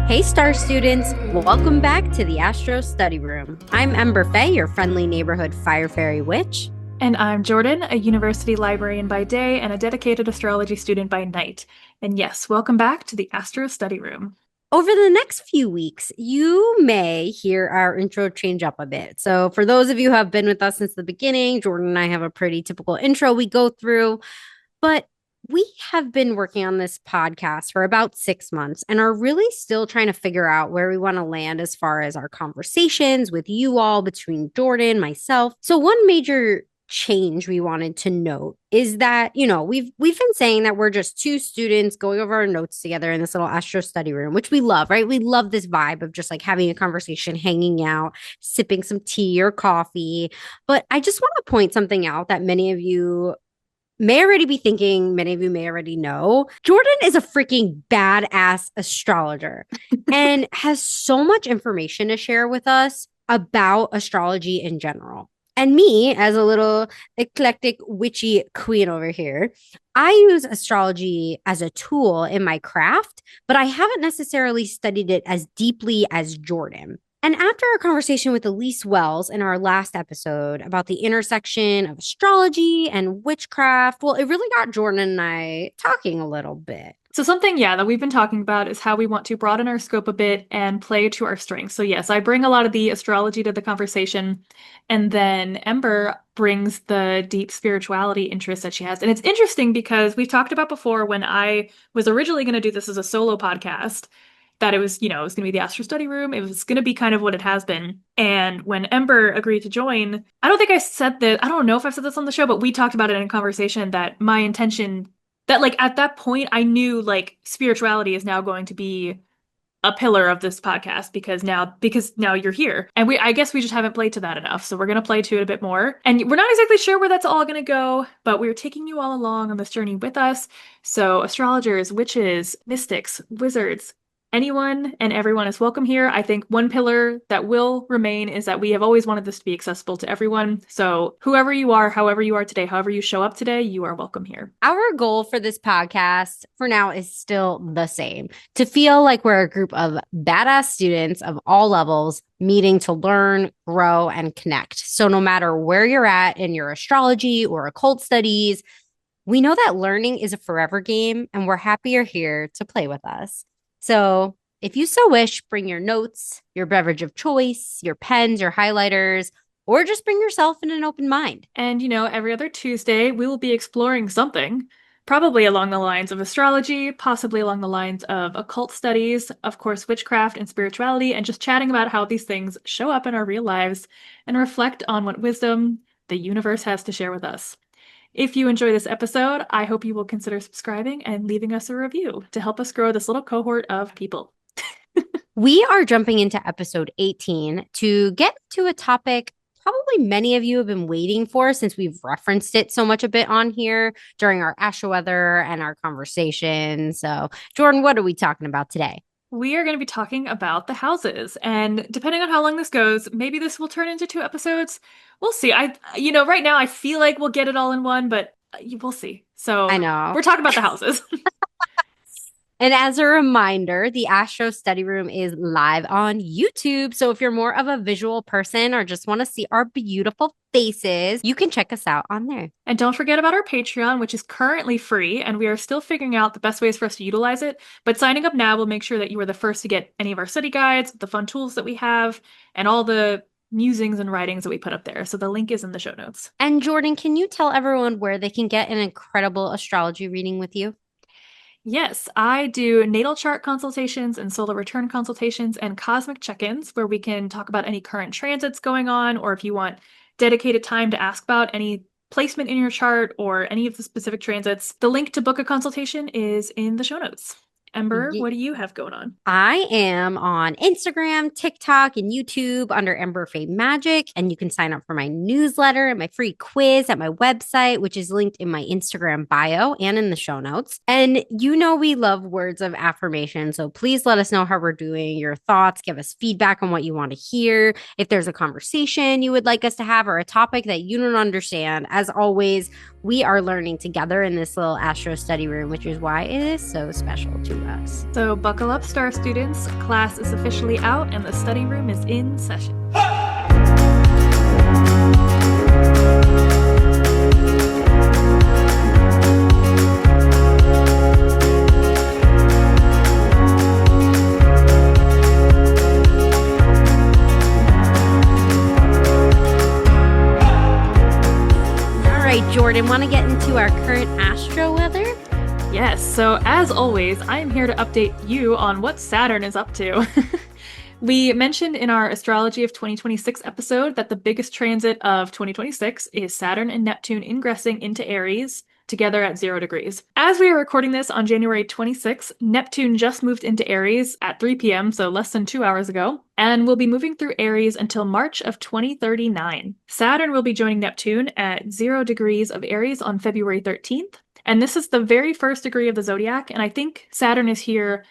Hey, Star students! Welcome back to the Astro Study Room. I'm Ember Faye, your friendly neighborhood fire fairy witch. And I'm Jordan, a university librarian by day and a dedicated astrology student by night. And yes, welcome back to the Astro Study Room. Over the next few weeks, you may hear our intro change up a bit. So, for those of you who have been with us since the beginning, Jordan and I have a pretty typical intro we go through. But we have been working on this podcast for about 6 months and are really still trying to figure out where we want to land as far as our conversations with you all between Jordan, myself. So one major change we wanted to note is that, we've been saying that we're just two students going over our notes together in this little Astro study room, which we love, right? We love this vibe of just like having a conversation, hanging out, sipping some tea or coffee. But I just want to point something out that many of you may already be thinking, many of you may already know. Jordan is a freaking badass astrologer and has so much information to share with us about astrology in general. And me, as a little eclectic witchy queen over here, I use astrology as a tool in my craft, but I haven't necessarily studied it as deeply as Jordan. And after our conversation with Elise Wells in our last episode about the intersection of astrology and witchcraft, well, it really got Jordan and I talking a little bit. So something, that we've been talking about is how we want to broaden our scope a bit and play to our strengths. So yes, I bring a lot of the astrology to the conversation, and then Ember brings the deep spirituality interest that she has. And it's interesting because we've talked about before when I was originally going to do this as a solo podcast, that it was, it was going to be the Astro Study Room. It was going to be kind of what it has been. And when Ember agreed to join, I don't think I said that, I don't know if I've said this on the show, but we talked about it in a conversation that my intention, that like at that point, I knew like spirituality is now going to be a pillar of this podcast because now you're here. And I guess we just haven't played to that enough. So we're going to play to it a bit more. And we're not exactly sure where that's all going to go, but we're taking you all along on this journey with us. So astrologers, witches, mystics, wizards, anyone and everyone is welcome here. I think one pillar that will remain is that we have always wanted this to be accessible to everyone. So whoever you are, however you are today, however you show up today, you are welcome here. Our goal for this podcast for now is still the same: to feel like we're a group of badass students of all levels meeting to learn, grow, and connect. So no matter where you're at in your astrology or occult studies, we know that learning is a forever game and we're happy you're here to play with us. So if you so wish, bring your notes, your beverage of choice, your pens, your highlighters, or just bring yourself in an open mind. And, every other Tuesday, we will be exploring something, probably along the lines of astrology, possibly along the lines of occult studies, of course, witchcraft and spirituality, and just chatting about how these things show up in our real lives and reflect on what wisdom the universe has to share with us. If you enjoy this episode, I hope you will consider subscribing and leaving us a review to help us grow this little cohort of people. We are jumping into episode 18 to get to a topic probably many of you have been waiting for, since we've referenced it so much a bit on here during our astro weather and our conversation. So, Jordan, what are we talking about today? We are going to be talking about the houses, and depending on how long this goes, maybe this will turn into 2 episodes. We'll see. Right now I feel like we'll get it all in one, but we'll see. So I know we're talking about the houses. And as a reminder, the Astro Study Room is live on YouTube. So if you're more of a visual person or just want to see our beautiful faces, you can check us out on there. And don't forget about our Patreon, which is currently free, and we are still figuring out the best ways for us to utilize it. But signing up now will make sure that you are the first to get any of our study guides, the fun tools that we have, and all the musings and writings that we put up there. So the link is in the show notes. And Jordan, can you tell everyone where they can get an incredible astrology reading with you? Yes, I do natal chart consultations and solar return consultations and cosmic check-ins where we can talk about any current transits going on, or if you want dedicated time to ask about any placement in your chart or any of the specific transits. The link to book a consultation is in the show notes. Ember, what do you have going on? I am on Instagram, TikTok, and YouTube under Ember Faye Magic. And you can sign up for my newsletter and my free quiz at my website, which is linked in my Instagram bio and in the show notes. And we love words of affirmation. So please let us know how we're doing, your thoughts, give us feedback on what you want to hear. If there's a conversation you would like us to have or a topic that you don't understand, as always, we are learning together in this little Astro Study Room, which is why it is so special to us. So buckle up, star students. Class is officially out and the study room is in session. Jordan, want to get into our current astro weather? Yes, so as always, I am here to update you on what Saturn is up to. We mentioned in our Astrology of 2026 episode that the biggest transit of 2026 is Saturn and Neptune ingressing into Aries together at 0 degrees. As we are recording this on January 26th, Neptune just moved into Aries at 3 p.m., so less than 2 hours ago, and will be moving through Aries until March of 2039. Saturn will be joining Neptune at 0 degrees of Aries on February 13th, and this is the very first degree of the zodiac, and I think Saturn is here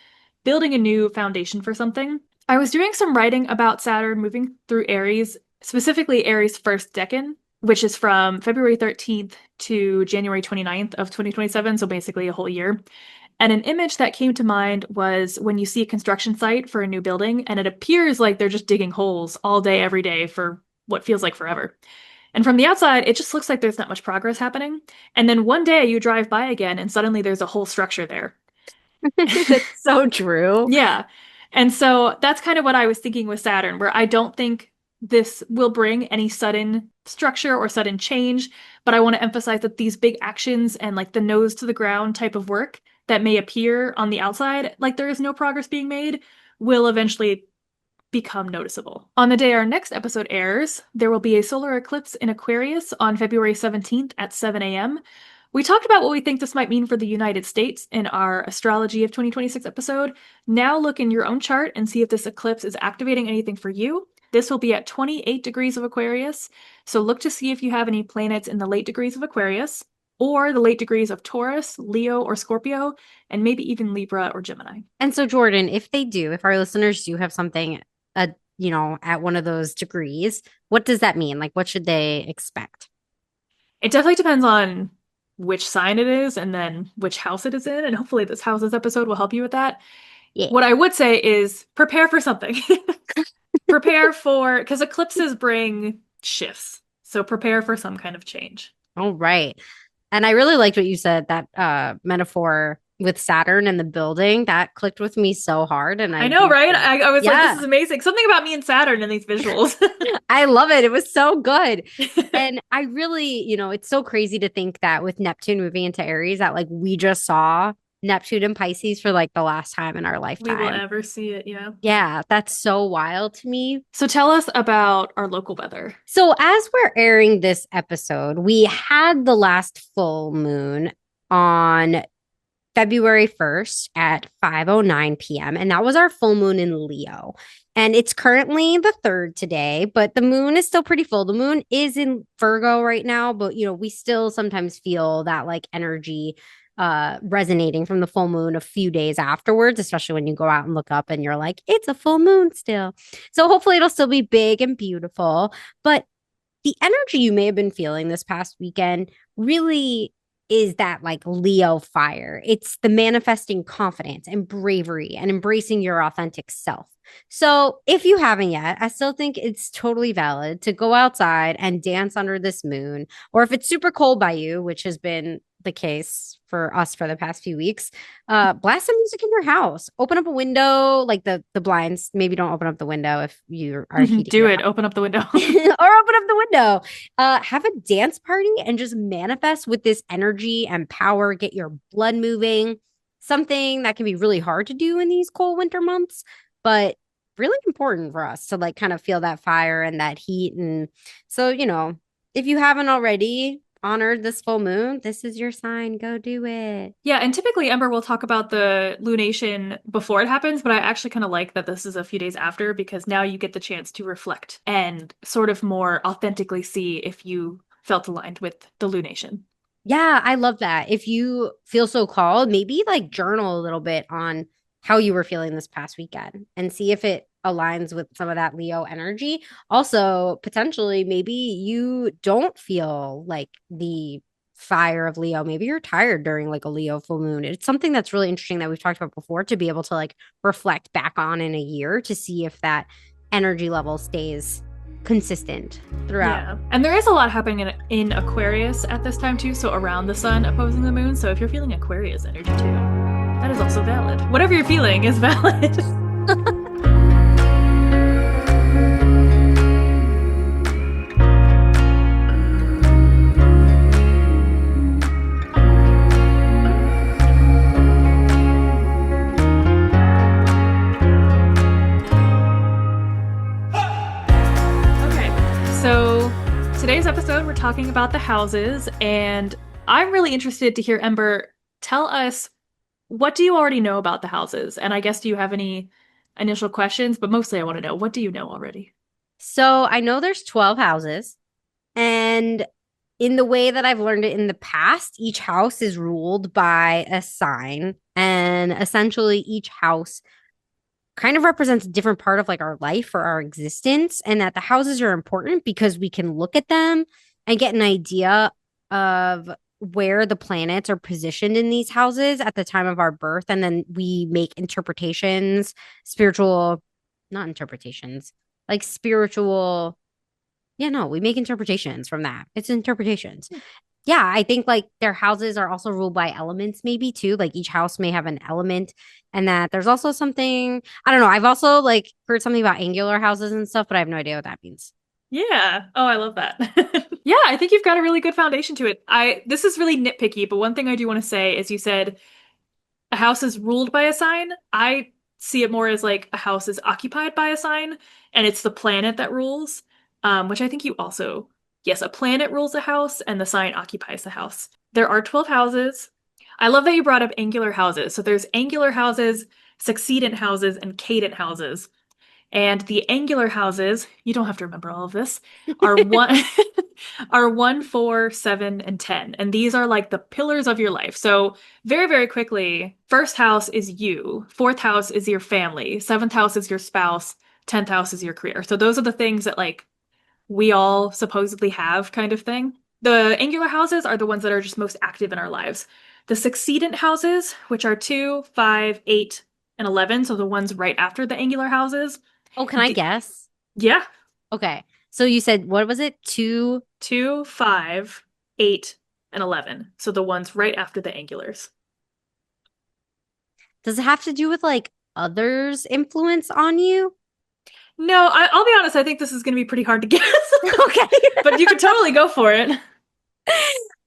building a new foundation for something. I was doing some writing about Saturn moving through Aries, specifically Aries' first decan, which is from February 13th to January 29th of 2027, so basically a whole year. And an image that came to mind was when you see a construction site for a new building, and it appears like they're just digging holes all day, every day for what feels like forever. And from the outside, it just looks like there's not much progress happening. And then one day you drive by again, and suddenly there's a whole structure there. That's so true. Yeah. And so that's kind of what I was thinking with Saturn, where I don't think this will bring any sudden structure or sudden change, but I want to emphasize that these big actions and like the nose to the ground type of work that may appear on the outside, like there is no progress being made, will eventually become noticeable. On the day our next episode airs, there will be a solar eclipse in Aquarius on February 17th at 7 a.m. We talked about what we think this might mean for the United States in our Astrology of 2026 episode. Now look in your own chart and see if this eclipse is activating anything for you. This will be at 28 degrees of Aquarius, so look to see if you have any planets in the late degrees of Aquarius, or the late degrees of Taurus, Leo, or Scorpio, and maybe even Libra or Gemini. And so, Jordan, if they do, if our listeners do have something, at one of those degrees, what does that mean? Like, what should they expect? It definitely depends on which sign it is and then which house it is in, and hopefully this house's episode will help you with that. Yeah. What I would say is prepare for something. Prepare for, because eclipses bring shifts. So prepare for some kind of change. All right. And I really liked what you said, that metaphor with Saturn and the building. That clicked with me so hard. And I I know, do right? think, I was like, yeah, this is amazing. Something about me and Saturn in these visuals. I love it. It was so good. And I really, it's so crazy to think that with Neptune moving into Aries, that like we just saw Neptune and Pisces for like the last time in our We will lifetime. ever see it, yeah. Yeah, that's so wild to me. So tell us about our local weather. So, as we're airing this episode, we had the last full moon on February 1st at 5:09 p.m. And that was our full moon in Leo. And it's currently the third today, but the moon is still pretty full. The moon is in Virgo right now, but we still sometimes feel that like energy resonating from the full moon a few days afterwards, especially when you go out and look up and you're like, it's a full moon still. So hopefully it'll still be big and beautiful. But the energy you may have been feeling this past weekend really is that like Leo fire. It's the manifesting confidence and bravery and embracing your authentic self. So if you haven't yet, I still think it's totally valid to go outside and dance under this moon. Or if it's super cold by you, which has been the case for us for the past few weeks, blast some music in your house. Open up a window, like the blinds. Maybe don't open up the window if you are heating Do your it. Open up the window. or open up the window. Have a dance party and just manifest with this energy and power. Get your blood moving. Something that can be really hard to do in these cold winter months, but really important for us to like kind of feel that fire and that heat. And so, if you haven't already honored this full moon, this is your sign. Go do it. Yeah, and typically Ember will talk about the lunation before it happens, but I actually kind of like that this is a few days after because now you get the chance to reflect and sort of more authentically see if you felt aligned with the lunation. Yeah, I love that. If you feel so called, maybe like journal a little bit on how you were feeling this past weekend and see if it aligns with some of that Leo energy. Also, potentially, maybe you don't feel like the fire of Leo. Maybe you're tired during like a Leo full moon. It's something that's really interesting that we've talked about before to be able to like reflect back on in a year to see if that energy level stays consistent throughout. Yeah. And there is a lot happening in Aquarius at this time too, so around the sun opposing the moon. So if you're feeling Aquarius energy too, that is also valid. Whatever you're feeling is valid. Okay, so today's episode, we're talking about the houses, and I'm really interested to hear Ember tell us what do you already know about the houses? And I guess do you have any initial questions? But mostly I want to know what do you know already? So I know there's 12 houses, and in the way that I've learned it in the past, each house is ruled by a sign, and essentially each house kind of represents a different part of like our life or our existence, and that the houses are important because we can look at them and get an idea of where the planets are positioned in these houses at the time of our birth, and then we make interpretations, spiritual, not interpretations, like spiritual, yeah, no, we make interpretations from that. It's interpretations. Yeah, I think like their houses are also ruled by elements, maybe too. Like each house may have an element, and that there's also something, I don't know. I've also like heard something about angular houses and stuff, but I have no idea what that means. Yeah. Oh, I love that. Yeah, I think you've got a really good foundation to it. I This is really nitpicky, but one thing I do want to say is you said a house is ruled by a sign. I see it more as like a house is occupied by a sign and it's the planet that rules. Which I think you also, yes, a planet rules a house and the sign occupies the house. There are 12 houses. I love that you brought up angular houses. So there's angular houses, succedent houses, and cadent houses. And the angular houses, you don't have to remember all of this, are one are 1, 4, 7, and 10. And these are like the pillars of your life. So very, very quickly, first house is you, fourth house is your family, seventh house is your spouse, 10th house is your career. So those are the things that like we all supposedly have kind of thing. The angular houses are the ones that are just most active in our lives. The succedent houses, which are 2, 5, 8, and 11, so the ones right after the angular houses, Oh, can I the, guess? yeah, Okay. So you said, what was it? Two. 2, 5, 8, and 11. So the ones right after the angulars. Does it have to do with like others' influence on you? No, I'll be honest, I think this is going to be pretty hard to guess. Okay. But you could totally go for it.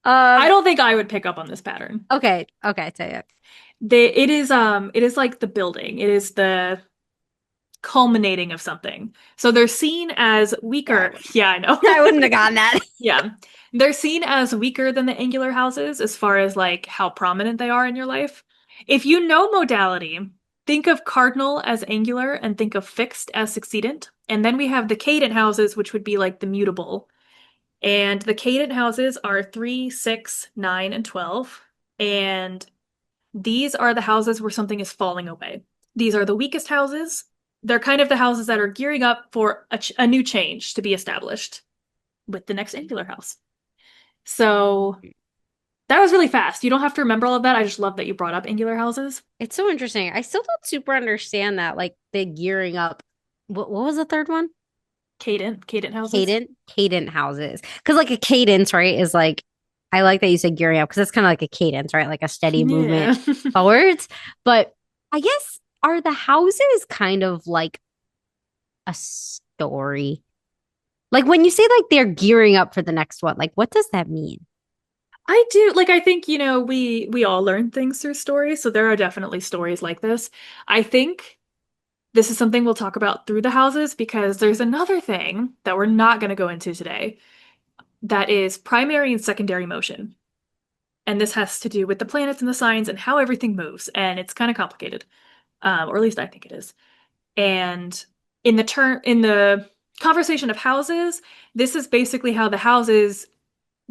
I Um, don't think I would pick up on this pattern. okay. Okay, tell you. It is like the building. It is the culminating of something. So they're seen as Yeah, weaker. Yeah, I know. I wouldn't have gotten that. Yeah. They're seen as weaker than the angular houses as far as like how prominent they are in your life. If you know modality, think of cardinal as angular and think of fixed as succedent. And then we have the cadent houses, which would be like the mutable. And the cadent houses are 3, 6, 9, and 12. And these are the houses where something is falling away. These are the weakest houses. They're kind of the houses that are gearing up for a new change to be established with the next angular house. So that was really fast. You don't have to remember all of that. I just love that you brought up angular houses. It's so interesting. I still don't super understand that, like the gearing up. What was the third one? Cadent houses. Cadent houses. Because like a cadence, right, is like I like that you said gearing up because that's kind of like a cadence, right? Like a steady Yeah. movement forwards. But I guess are the houses kind of like a story? Like when you say like they're gearing up for the next one, like what does that mean? I do. Like I think, we all learn things through stories, so there are definitely stories like this. I think this is something we'll talk about through the houses because there's another thing that we're not going to go into today that is primary and secondary motion. And this has to do with the planets and the signs and how everything moves. And it's kind of complicated, or at least I think it is. And in the conversation of houses, this is basically how the houses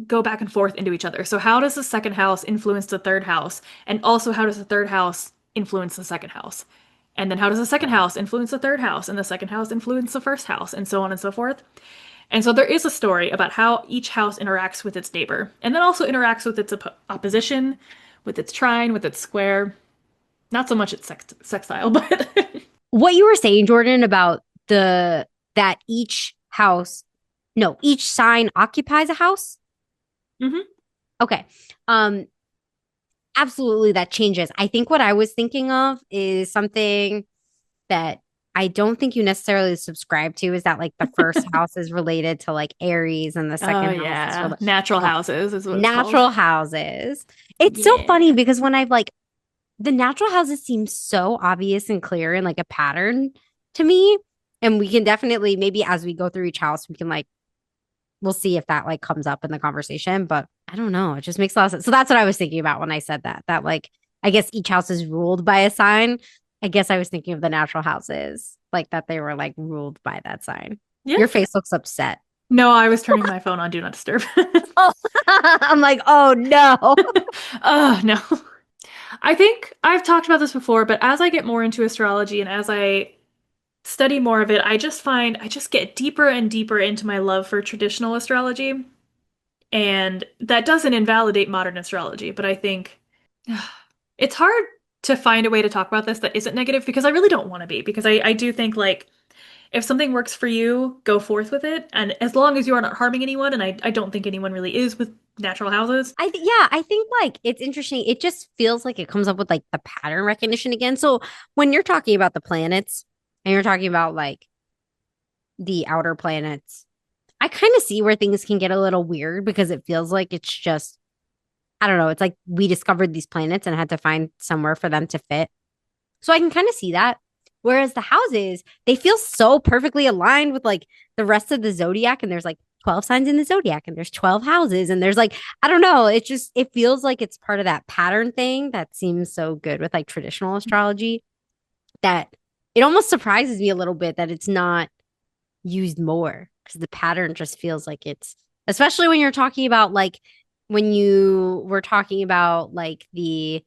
go back and forth into each other. So how does the second house influence the third house? And also how does the third house influence the second house? And then how does the second house influence the third house? And the second house influence the first house, and so on and so forth. And so there is a story about how each house interacts with its neighbor, and then also interacts with its opposition, with its trine, with its square. Not so much its sextile, but What you were saying, Jordan, about the that each house, no, each sign occupies a house. hmm. Okay. Um, absolutely that changes. I think what I was thinking of is something that I don't think you necessarily subscribe to is that like the first house is related to like Aries and the Oh second house is yeah, related. natural No, houses is what it's called. natural houses. It's so funny Yeah. because when I've like the natural houses seem so obvious and clear and like a pattern to me. And we can definitely maybe as we go through each house, we can like we'll see if that like comes up in the conversation. But I don't know. It just makes a lot of sense. So that's what I was thinking about when I said that. That like I guess each house is ruled by a sign. I guess I was thinking of the natural houses, like that they were like ruled by that sign. Yeah. Your face looks upset. No, I was turning my phone on Do Not Disturb. Oh, I'm like, oh no. Oh, no. I think I've talked about this before, but as I get more into astrology and as I study more of it, I just find I just get deeper and deeper into my love for traditional astrology. And that doesn't invalidate modern astrology, but I think it's hard to find a way to talk about this that isn't negative because I really don't want to be. Because I do think, like, if something works for you, go forth with it. And as long as you are not harming anyone, and I don't think anyone really is with natural houses. Yeah, I think like it's interesting. It just feels like it comes up with like the pattern recognition again. So when you're talking about the planets and you're talking about like the outer planets, I kind of see where things can get a little weird because it feels like it's just, I don't know, it's like we discovered these planets and had to find somewhere for them to fit. So I can kind of see that. Whereas the houses, they feel so perfectly aligned with like the rest of the zodiac. And there's like 12 signs in the zodiac and there's 12 houses. And there's like, I don't know, it just, it feels like it's part of that pattern thing that seems so good with like traditional astrology that it almost surprises me a little bit that it's not used more because the pattern just feels like it's, especially when you're talking about like, when you were talking about like the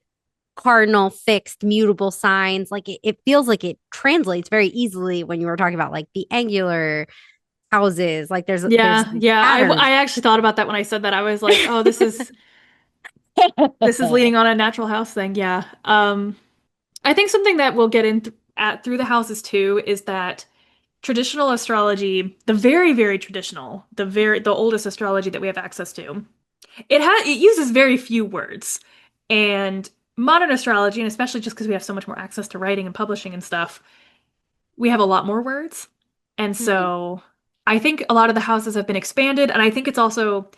cardinal fixed mutable signs like it feels like it translates very easily when you were talking about like the angular houses like there's Yeah, these yeah. I patterns. actually thought about that when I said that. I was like, oh, this is leaning on a natural house thing. Yeah. I think something that we'll get in at through the houses too is that traditional astrology, the very, very traditional, the oldest astrology that we have access to, it uses very few words. And modern astrology, and especially just because we have so much more access to writing and publishing and stuff, we have a lot more words. And Hmm. so I think a lot of the houses have been expanded, and I think it's also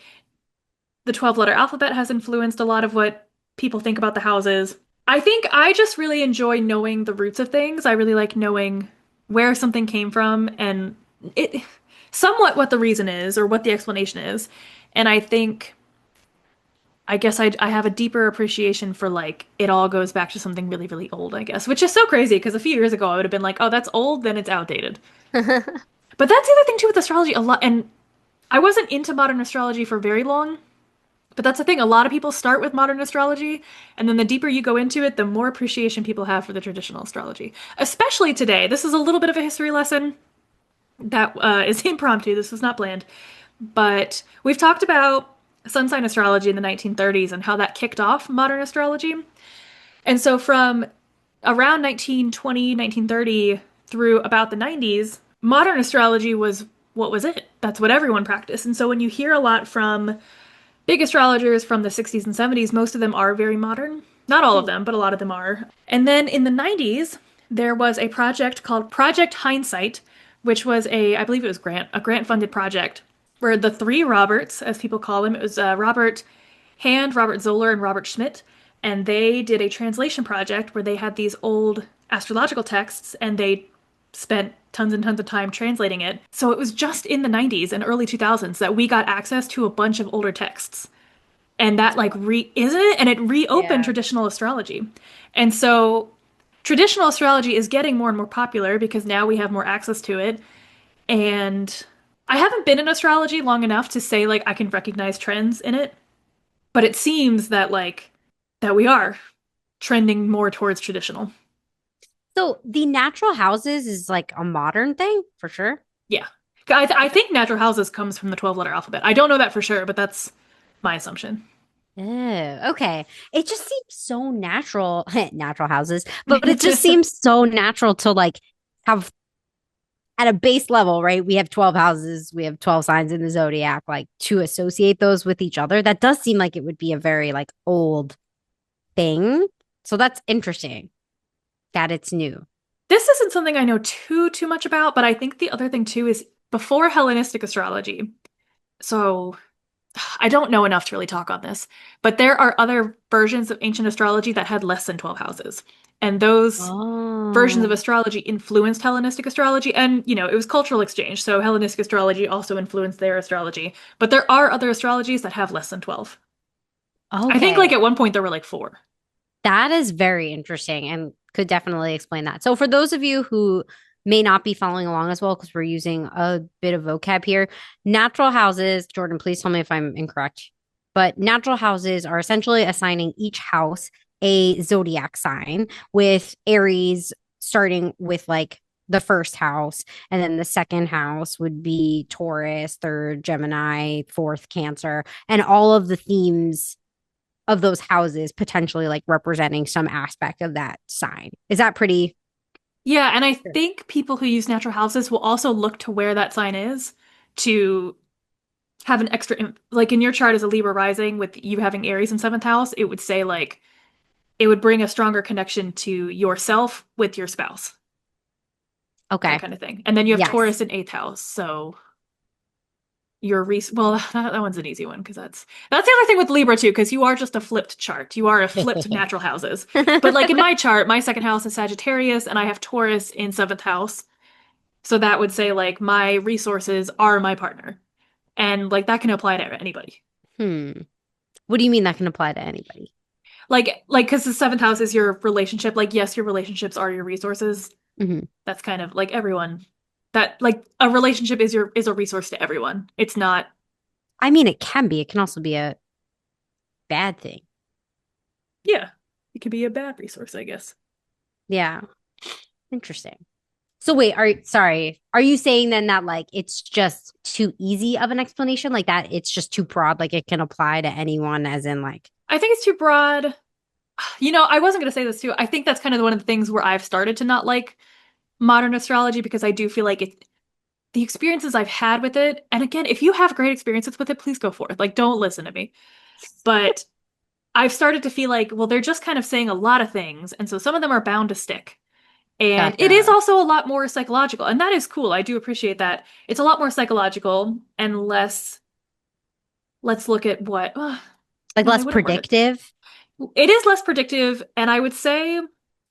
the 12-letter alphabet has influenced a lot of what people think about the houses. I think I just really enjoy knowing the roots of things. I really like knowing where something came from and it somewhat what the reason is or what the explanation is. And I think I guess I have a deeper appreciation for like it all goes back to something really, really old, I guess, which is so crazy because a few years ago I would have been like, oh, that's old, then it's outdated. But that's the other thing too with astrology a lot. And I wasn't into modern astrology for very long. But that's the thing. A lot of people start with modern astrology, and then the deeper you go into it, the more appreciation people have for the traditional astrology. Especially today. This is a little bit of a history lesson that is impromptu. This was not planned. But we've talked about sun sign astrology in the 1930s and how that kicked off modern astrology. And so from around 1920, 1930 through about the 90s, modern astrology was what was it? That's what everyone practiced. And so when you hear a lot from big astrologers from the 60s and 70s, most of them are very modern. Not all of them, but a lot of them are. And then in the 90s, there was a project called Project Hindsight, which was I believe it was a grant funded project, where the three Roberts, as people call them, it was Robert Hand, Robert Zoller, and Robert Schmidt, and they did a translation project where they had these old astrological texts and they spent tons and tons of time translating it. So it was just in the 90s and early 2000s that we got access to a bunch of older texts. And that like isn't it? And it reopened Yeah. traditional astrology. And so traditional astrology is getting more and more popular because now we have more access to it. And I haven't been in astrology long enough to say like I can recognize trends in it, but it seems that like that we are trending more towards traditional. So the natural houses is like a modern thing for sure. Yeah. I think natural houses comes from the 12-letter alphabet. I don't know that for sure, but that's my assumption. Oh, okay. It just seems so natural, natural houses, but it just seems so natural to like have at a base level, right? We have 12 houses, we have 12 signs in the zodiac, like to associate those with each other. That does seem like it would be a very like old thing. So that's interesting that it's new. This isn't something I know too much about, but I think the other thing too is before Hellenistic astrology. So I don't know enough to really talk on this, but there are other versions of ancient astrology that had less than 12 houses. And those versions of Oh, astrology influenced Hellenistic astrology. And, it was cultural exchange. So Hellenistic astrology also influenced their astrology. But there are other astrologies that have less than 12. I think like okay. at one point there were like four. That is very interesting and could definitely explain that. So, for those of you who may not be following along as well, because we're using a bit of vocab here, natural houses, Jordan, please tell me if I'm incorrect, but natural houses are essentially assigning each house a zodiac sign, with Aries starting with like the first house, and then the second house would be Taurus, third, Gemini, fourth, Cancer, and all of the themes of those houses potentially like representing some aspect of that sign. Is that pretty Yeah, and I sure? think people who use natural houses will also look to where that sign is to have an extra, like in your chart as a Libra rising with you having Aries in seventh house, it would say like, it would bring a stronger connection to yourself with your spouse, that Okay. kind of thing. And then you have Yes. Taurus in eighth house, so your well, that one's an easy one because that's the other thing with Libra too, because you are just a flipped chart. You are a flipped natural houses. But like in my chart, my second house is Sagittarius, and I have Taurus in seventh house. So that would say like my resources are my partner, and like that can apply to anybody. Hmm. What do you mean that can apply to anybody? Like because the seventh house is your relationship. Like yes, your relationships are your resources. Hmm. That's kind of like everyone. That like a relationship is a resource to everyone. It's not. I mean, it can be. It can also be a bad thing. Yeah, it could be a bad resource, I guess. Yeah. Interesting. So wait, sorry. Are you saying then that like it's just too easy of an explanation? Like that it's just too broad, like it can apply to anyone as in like I think it's too broad. I wasn't going to say this too. I think that's kind of one of the things where I've started to not like modern astrology because I do feel like the experiences I've had with it. And again, if you have great experiences with it, please go forth. Like, don't listen to me. But I've started to feel like, well, they're just kind of saying a lot of things. And so some of them are bound to stick. And it is gotcha. also a lot more psychological. And that is cool. I do appreciate that. It's a lot more psychological and less, let's look at what, Like no, I less wouldn't word it. predictive. It is less predictive. And I would say,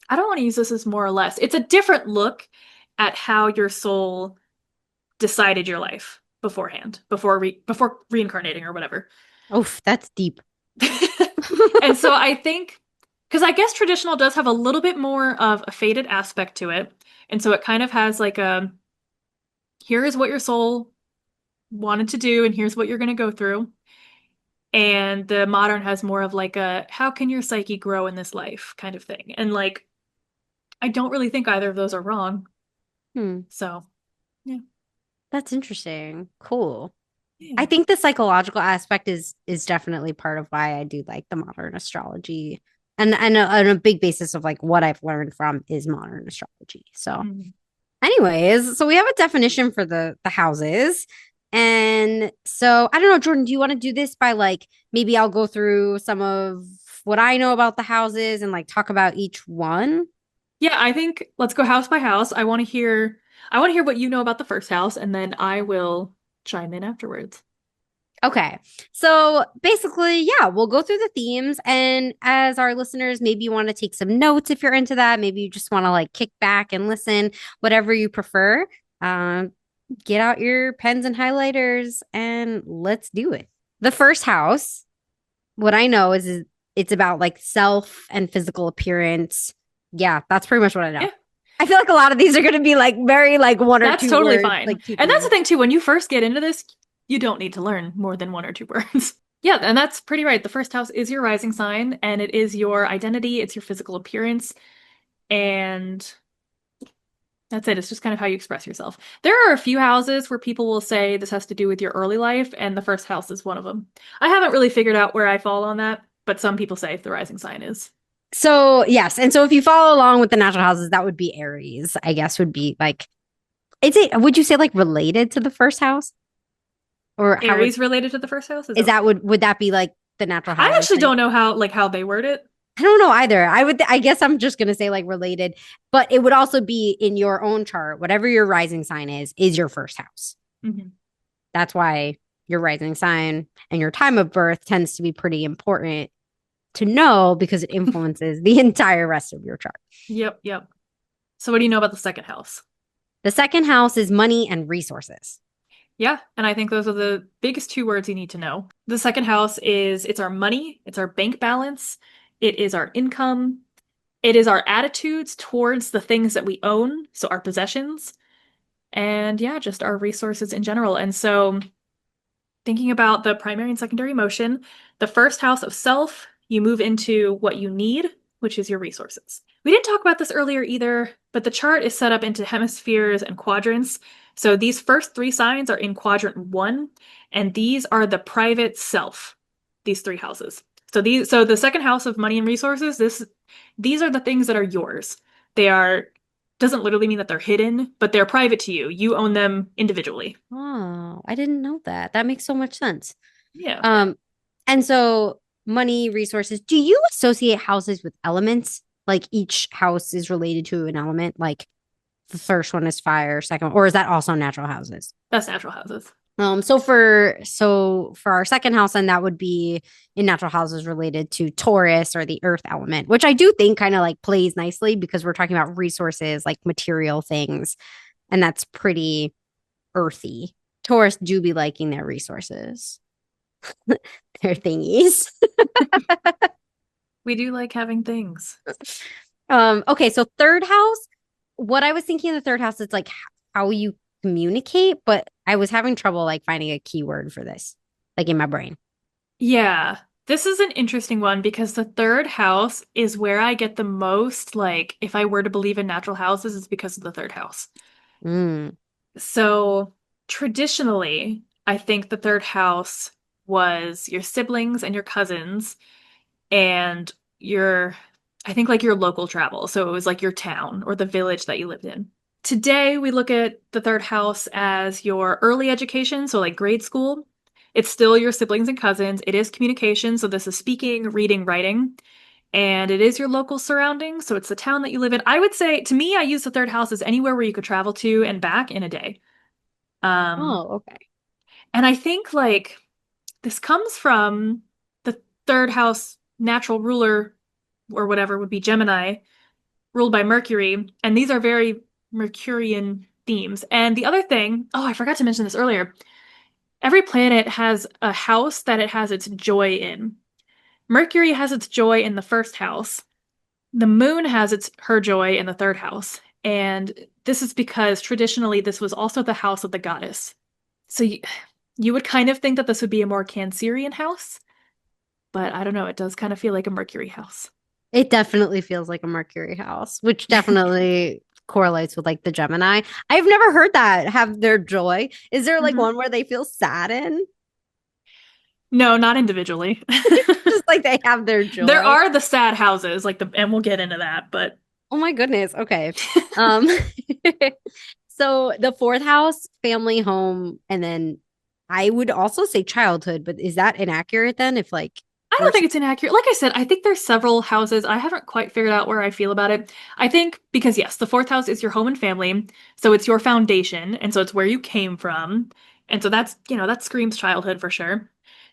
I don't want to use this as more or less. It's a different look at how your soul decided your life beforehand, before reincarnating or whatever. Oof, that's deep. And so I think, because I guess traditional does have a little bit more of a faded aspect to it. And so it kind of has like here is what your soul wanted to do, and here's what you're going to go through. And the modern has more of like a how can your psyche grow in this life kind of thing. And like, I don't really think either of those are wrong. Hmm. So, yeah. That's interesting. Cool. I Yeah. think the psychological aspect is definitely part of why I do like the modern astrology. And a big basis of like what I've learned from is modern astrology. So, Mhm. anyways, so we have a definition for the houses. And so I don't know, Jordan, do you want to do this by like maybe I'll go through some of what I know about the houses and like talk about each one? Yeah, I think let's go house by house. I want to hear what you know about the first house, and then I will chime in afterwards. Okay. So basically, yeah, we'll go through the themes. And as our listeners, maybe you want to take some notes if you're into that. Maybe you just want to like kick back and listen, whatever you prefer. Um, get out your pens and highlighters and let's do it. The first house, what I know is it's about like self and physical appearance. Yeah, that's pretty much what I know. Yeah, I feel like a lot of these are going to be like very like one or that's two totally words, fine. like two And that's the themes. thing too, when you first get into this, you don't need to learn more than one or two words. Yeah, and that's pretty right. The first house is your rising sign, and it is your identity, it's your physical appearance, and That's it. It's just kind of how you express yourself. There are a few houses where people will say this has to do with your early life, and the first house is one of them. I haven't really figured out where I fall on that, but some people say the rising sign is. So, yes. And so if you follow along with the natural houses, that would be Aries, I guess would be like, is it, would you say like related to the first house? Or how would, Aries related to the first house? Is is that that, would that be like the natural I house actually thing? don't know how they word it. I don't know either. I guess I'm just going to say like related, but it would also be in your own chart, whatever your rising sign is your first house. Mhm. That's why your rising sign and your time of birth tends to be pretty important to know because it influences the entire rest of your chart. Yep, yep. So what do you know about the second house? The second house is money and resources. Yeah, and I think those are the biggest two words you need to know. The second house is it's our money, it's our bank balance, it is our income, it is our attitudes towards the things that we own, so our possessions, and yeah, just our resources in general. And so thinking about the primary and secondary motion, the first house of self, you move into what you need, which is your resources. We didn't talk about this earlier either, but the chart is set up into hemispheres and quadrants. So these first three signs are in quadrant one, and these are the private self, these three houses. So the second house of money and resources, these are the things that are yours. They are doesn't literally mean that they're hidden, but they're private to you. You own them individually. Oh, I didn't know that. That makes so much sense. Yeah. Um, and so money, resources. Do you associate houses with elements? Like each house is related to an element, like the first one is fire, second, or is that also natural houses? That's natural houses. So for our second house, and that would be in natural houses related to Taurus or the earth element, which I do think kind of like plays nicely because we're talking about resources like material things, and that's pretty earthy. Taurus do be liking their resources, their thingies. We do like having things. Okay, so third house, what I was thinking of the third house, it's like how you communicate, but I was having trouble like finding a keyword for this, like in my brain. Yeah. This is an interesting one because the third house is where I get the most, like, if I were to believe in natural houses, it's because of the third house. Mm. So traditionally, I think the third house was your siblings and your cousins and your, I think like your local travel. So it was like your town or the village that you lived in. Today, we look at the third house as your early education, so like grade school. It's still your siblings and cousins. It is communication, so this is speaking, reading, writing, and it is your local surroundings, so it's the town that you live in. I would say, to me, I use the third house as anywhere where you could travel to and back in a day. Um, Oh, okay. and I think like this comes from the third house natural ruler or whatever would be Gemini, ruled by Mercury, and these are very Mercurian themes. And the other thing, oh, I forgot to mention this earlier. Every planet has a house that it has its joy in. Mercury has its joy in the first house. The moon has its her joy in the third house. And this is because traditionally this was also the house of the goddess. So you would kind of think that this would be a more Cancerian house, but I don't know, it does kind of feel like a Mercury house. It definitely feels like a Mercury house, which definitely correlates with like the Gemini. I've never heard that have their joy. Is there like Mhm. one where they feel saddened? No, not individually. Just like they have their There joy. are the sad houses, like and we'll get into that, but Oh my goodness. Okay. Um so the fourth house, family, home, and then I would also say childhood, but is that inaccurate then if like I we're don't think it's inaccurate. Like I said, I think there's several houses. I haven't quite figured out where I feel about it. I think because yes, the fourth house is your home and family, so it's your foundation, and so it's where you came from. And so that's, that screams childhood for sure.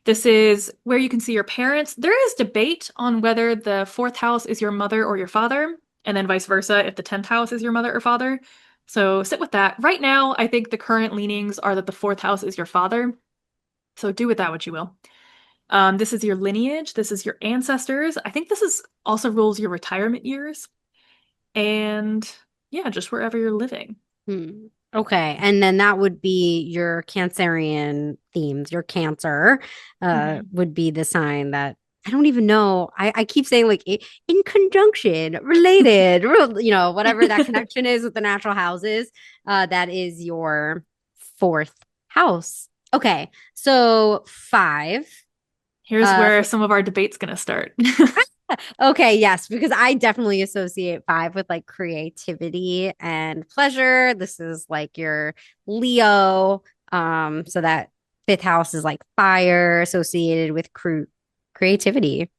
This is where you can see your parents. There is debate on whether the fourth house is your mother or your father, and then vice versa if the 10th house is your mother or father. So sit with that. Right now, I think the current leanings are that the fourth house is your father. So do with that what you will. This is your lineage. This is your ancestors. I think this is also rules your retirement years. And yeah, just wherever you're living. Hmm. Okay. And then that would be your Cancerian themes. Your Cancer Mhm. would be the sign that I don't even know. I keep saying like in conjunction, related, whatever that connection is with the natural houses. That is your fourth house. Okay, so five. Here's Uh, where some of our debate's gonna start. okay, yes, because I definitely associate five with like creativity and pleasure. This is like your Leo. So that fifth house is like fire associated with creativity.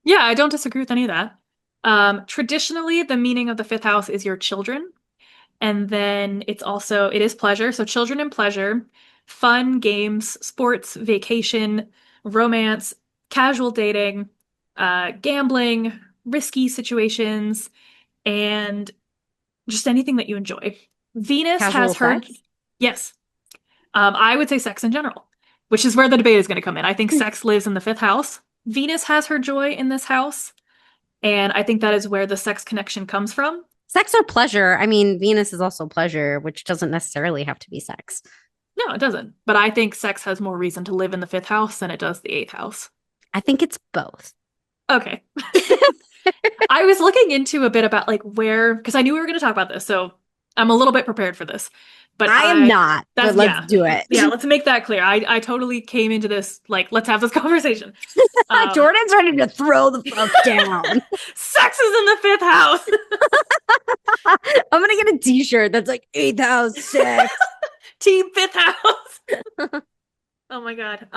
Yeah, I don't disagree with any of that. Traditionally, the meaning of the fifth house is your children. And then it is pleasure. So children and pleasure, fun, games, sports, vacation, romance, casual dating, gambling, risky situations, and just anything that you enjoy. Venus Casual has her, sex. yes, I would say sex in general, which is where the debate is going to come in. I think sex lives in the fifth house. Venus has her joy in this house, and I think that is where the sex connection comes from. Sex or pleasure. I mean, Venus is also pleasure, which doesn't necessarily have to be sex. No, it doesn't. But I think sex has more reason to live in the fifth house than it does the eighth house. I think it's both. Okay. I was looking into a bit about like where, because I knew we were going to talk about this, so I'm a little bit prepared for this. But I am not, but let's yeah, do it. yeah, let's make that clear. I totally came into this like, let's have this conversation. Um, Jordan's ready to throw the fuck down. Sex is in the fifth house. I'm gonna get a t-shirt that's like 8,006. Team fifth house. Oh my God.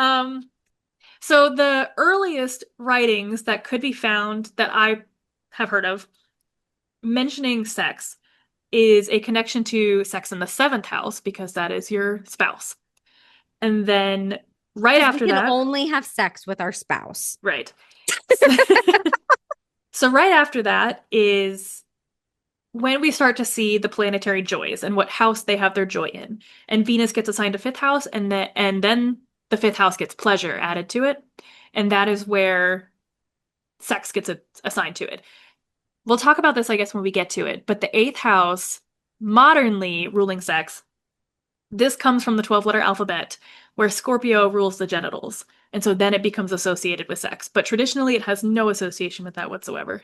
So the earliest writings that could be found that I have heard of mentioning sex is a connection to sex in the seventh house because that is your spouse. And then right Because we after can that, only have sex with our spouse. right. So, so right after that is when we start to see the planetary joys and what house they have their joy in. And Venus gets assigned a fifth house and then the fifth house gets pleasure added to it. And that is where sex gets assigned to it. We'll talk about this, I guess, when we get to it. But the eighth house, modernly ruling sex, this comes from the 12-letter alphabet, where Scorpio rules the genitals. And so then it becomes associated with sex. But traditionally, it has no association with that whatsoever.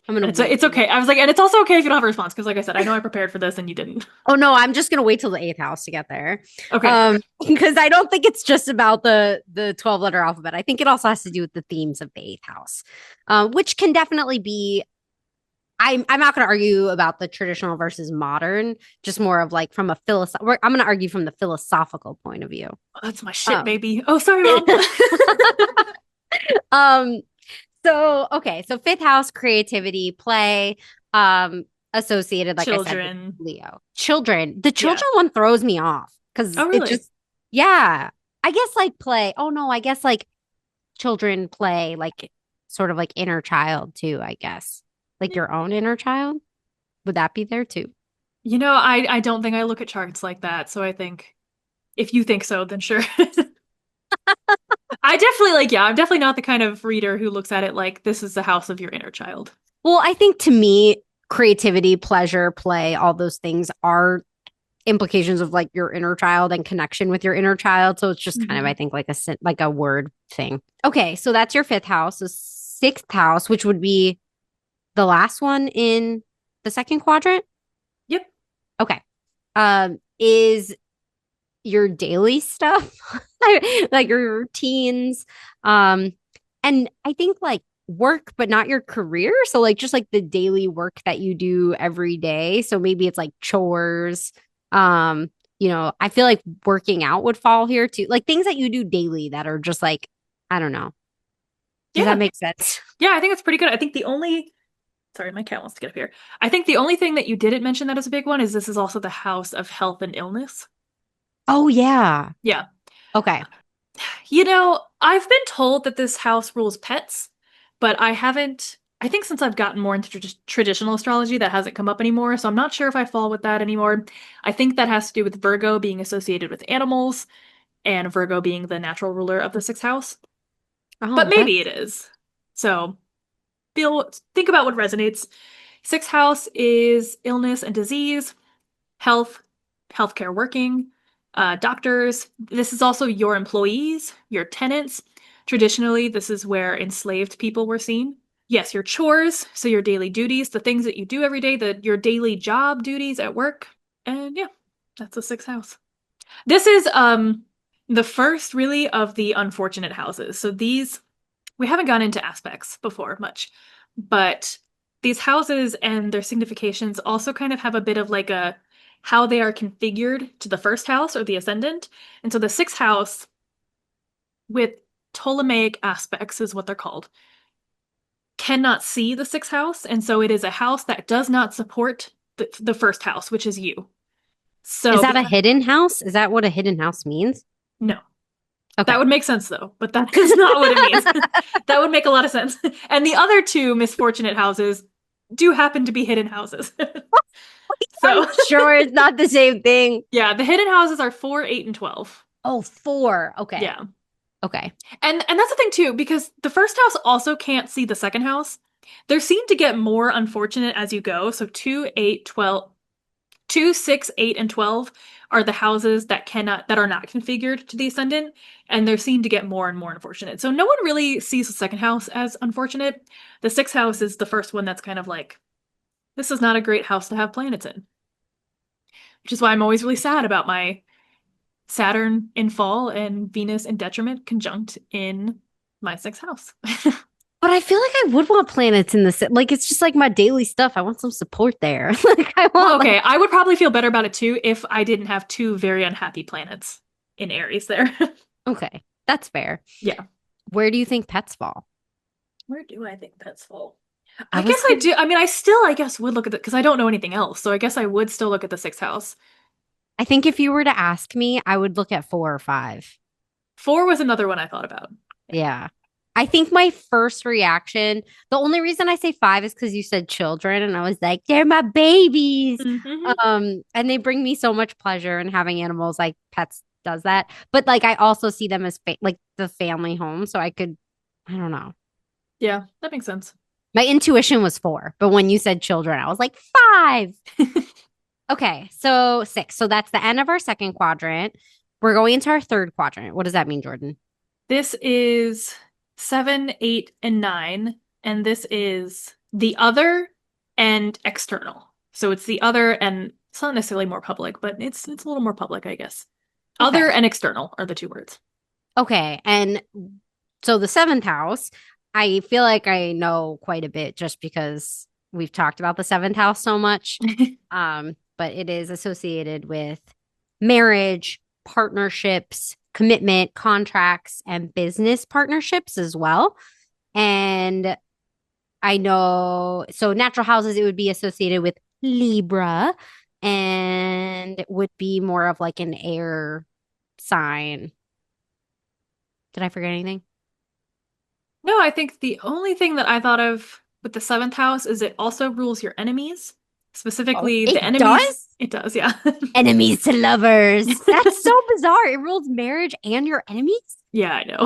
I'm gonna And wait it's till okay. I was like, and it's also okay if you don't have a response, because like I said, I know I prepared for this and you didn't. Oh no, I'm just gonna wait till the eighth house to get there. Okay. Because I don't think it's just about the 12 letter alphabet. I think it also has to do with the themes of the eighth house. Which can definitely be I'm not gonna argue about the traditional versus modern, just more of like from a philosophical I'm gonna argue from the philosophical point of view. Oh, that's my shit, Um baby. Oh, sorry, mom. um so okay, so fifth house creativity, play, associated, like I said, with Children. Leo. Children. The Yeah. children one throws me off because Oh, it really? just yeah. I guess like play. Oh no, I guess like children play like sort of like inner child too, I guess. Like your own inner child. Would that be there too? You know, I don't think I look at charts like that, so I think if you think so, then sure. I definitely like, yeah, I'm definitely not the kind of reader who looks at it like this is the house of your inner child. Well, I think to me, creativity, pleasure, play, all those things are implications of like your inner child and connection with your inner child. So it's just kind of, I Hmm. think, like a word thing. Okay, so that's your fifth house. So sixth house, which would be the last one in the second quadrant. Yep. Okay, is your daily stuff, like your routines, and I think like work, but not your career. So like just like the daily work that you do every day. So maybe it's like chores. I feel like working out would fall here too. Like things that you do daily that are just like, I don't know. Does that Yeah. make sense? Yeah, I think it's pretty good. I think the only Sorry, my cat wants to get up here. I think the only thing that you didn't mention that is a big one is this is also the house of health and illness. Oh yeah. Yeah. Okay. You know, I've been told that this house rules pets, but I haven't. I think since I've gotten more into traditional astrology, that hasn't come up anymore. So I'm not sure if I fall with that anymore. I think that has to do with Virgo being associated with animals and Virgo being the natural ruler of the sixth house. But Oh, maybe it that's is. So think about what resonates. Sixth house is illness and disease, health, healthcare working, doctors. This is also your employees, your tenants. Traditionally, this is where enslaved people were seen. Yes, your chores, so your daily duties, the things that you do every day, your daily job duties at work. And yeah, that's the sixth house. This is the first really of the unfortunate houses. So these we haven't gone into aspects before much, but these houses and their significations also kind of have a bit of like a how they are configured to the first house or the ascendant. And so the sixth house with Ptolemaic aspects is what they're called, cannot see the sixth house. And so it is a house that does not support the first house, which is you. Is So that a because hidden house? Is that what a hidden house means? no, that Okay. would make sense though, but that is not what it means. That would make a lot of sense. And the other two misfortunate houses do happen to be hidden houses. Are you So, sure it's not the same thing? yeah, the hidden houses are 4, 8, and 12. Oh, four. Okay. Yeah. Okay. And that's the thing too, because the first house also can't see the second house. There seem to get more unfortunate as you go. So 2, 8, 12, 2, 6, 8, and 12 are the houses that are not configured to the ascendant, and they're seen to get more and more unfortunate. So no one really sees the second house as unfortunate. The sixth house is the first one that's kind of like, this is not a great house to have planets in. Which is why I'm always really sad about my Saturn in fall and Venus in detriment conjunct in my sixth house. But I feel like I would want planets in the like it's just like my daily stuff. I want some support there. Like I Well, want okay, like I would probably feel better about it too if I didn't have two very unhappy planets in Aries there. okay, that's fair. Yeah. Where do you think pets fall? Where do I think pets fall? I I was guess I thinking, do. I mean, I still, I guess, would look at it because I don't know anything else. So I guess I would still look at the sixth house. I think if you were to ask me, I would look at 4 or 5. Four was another one I thought about. Yeah. I think my first reaction, the only reason I say 5 is because you said children, and I was like, they're my babies. Mm-hmm. And they bring me so much pleasure, and having animals like pets does that. But like I also see them as like the family home. So I don't know. Yeah, that makes sense. My intuition was 4, but when you said children, I was like 5. Okay, so 6. So that's the end of our second quadrant. We're going into our third quadrant. What does that mean, Jordan? This is 7, 8, and 9, and this is the other and external. So it's the other and it's not necessarily more public, but it's a little more public, I guess. Other Okay. and external are the two words. Okay. And so the seventh house, I feel like I know quite a bit just because we've talked about the seventh house so much. But it is associated with marriage, partnerships, commitment, contracts, and business partnerships as well. And I know, so natural houses, it would be associated with Libra and it would be more of like an air sign. Did I forget anything? No, I think the only thing that I thought of with the seventh house is it also rules your enemies. Oh, Specifically, the it enemies. does? It does, yeah. Enemies to lovers. That's so bizarre. It rules marriage and your enemies. Yeah, I know.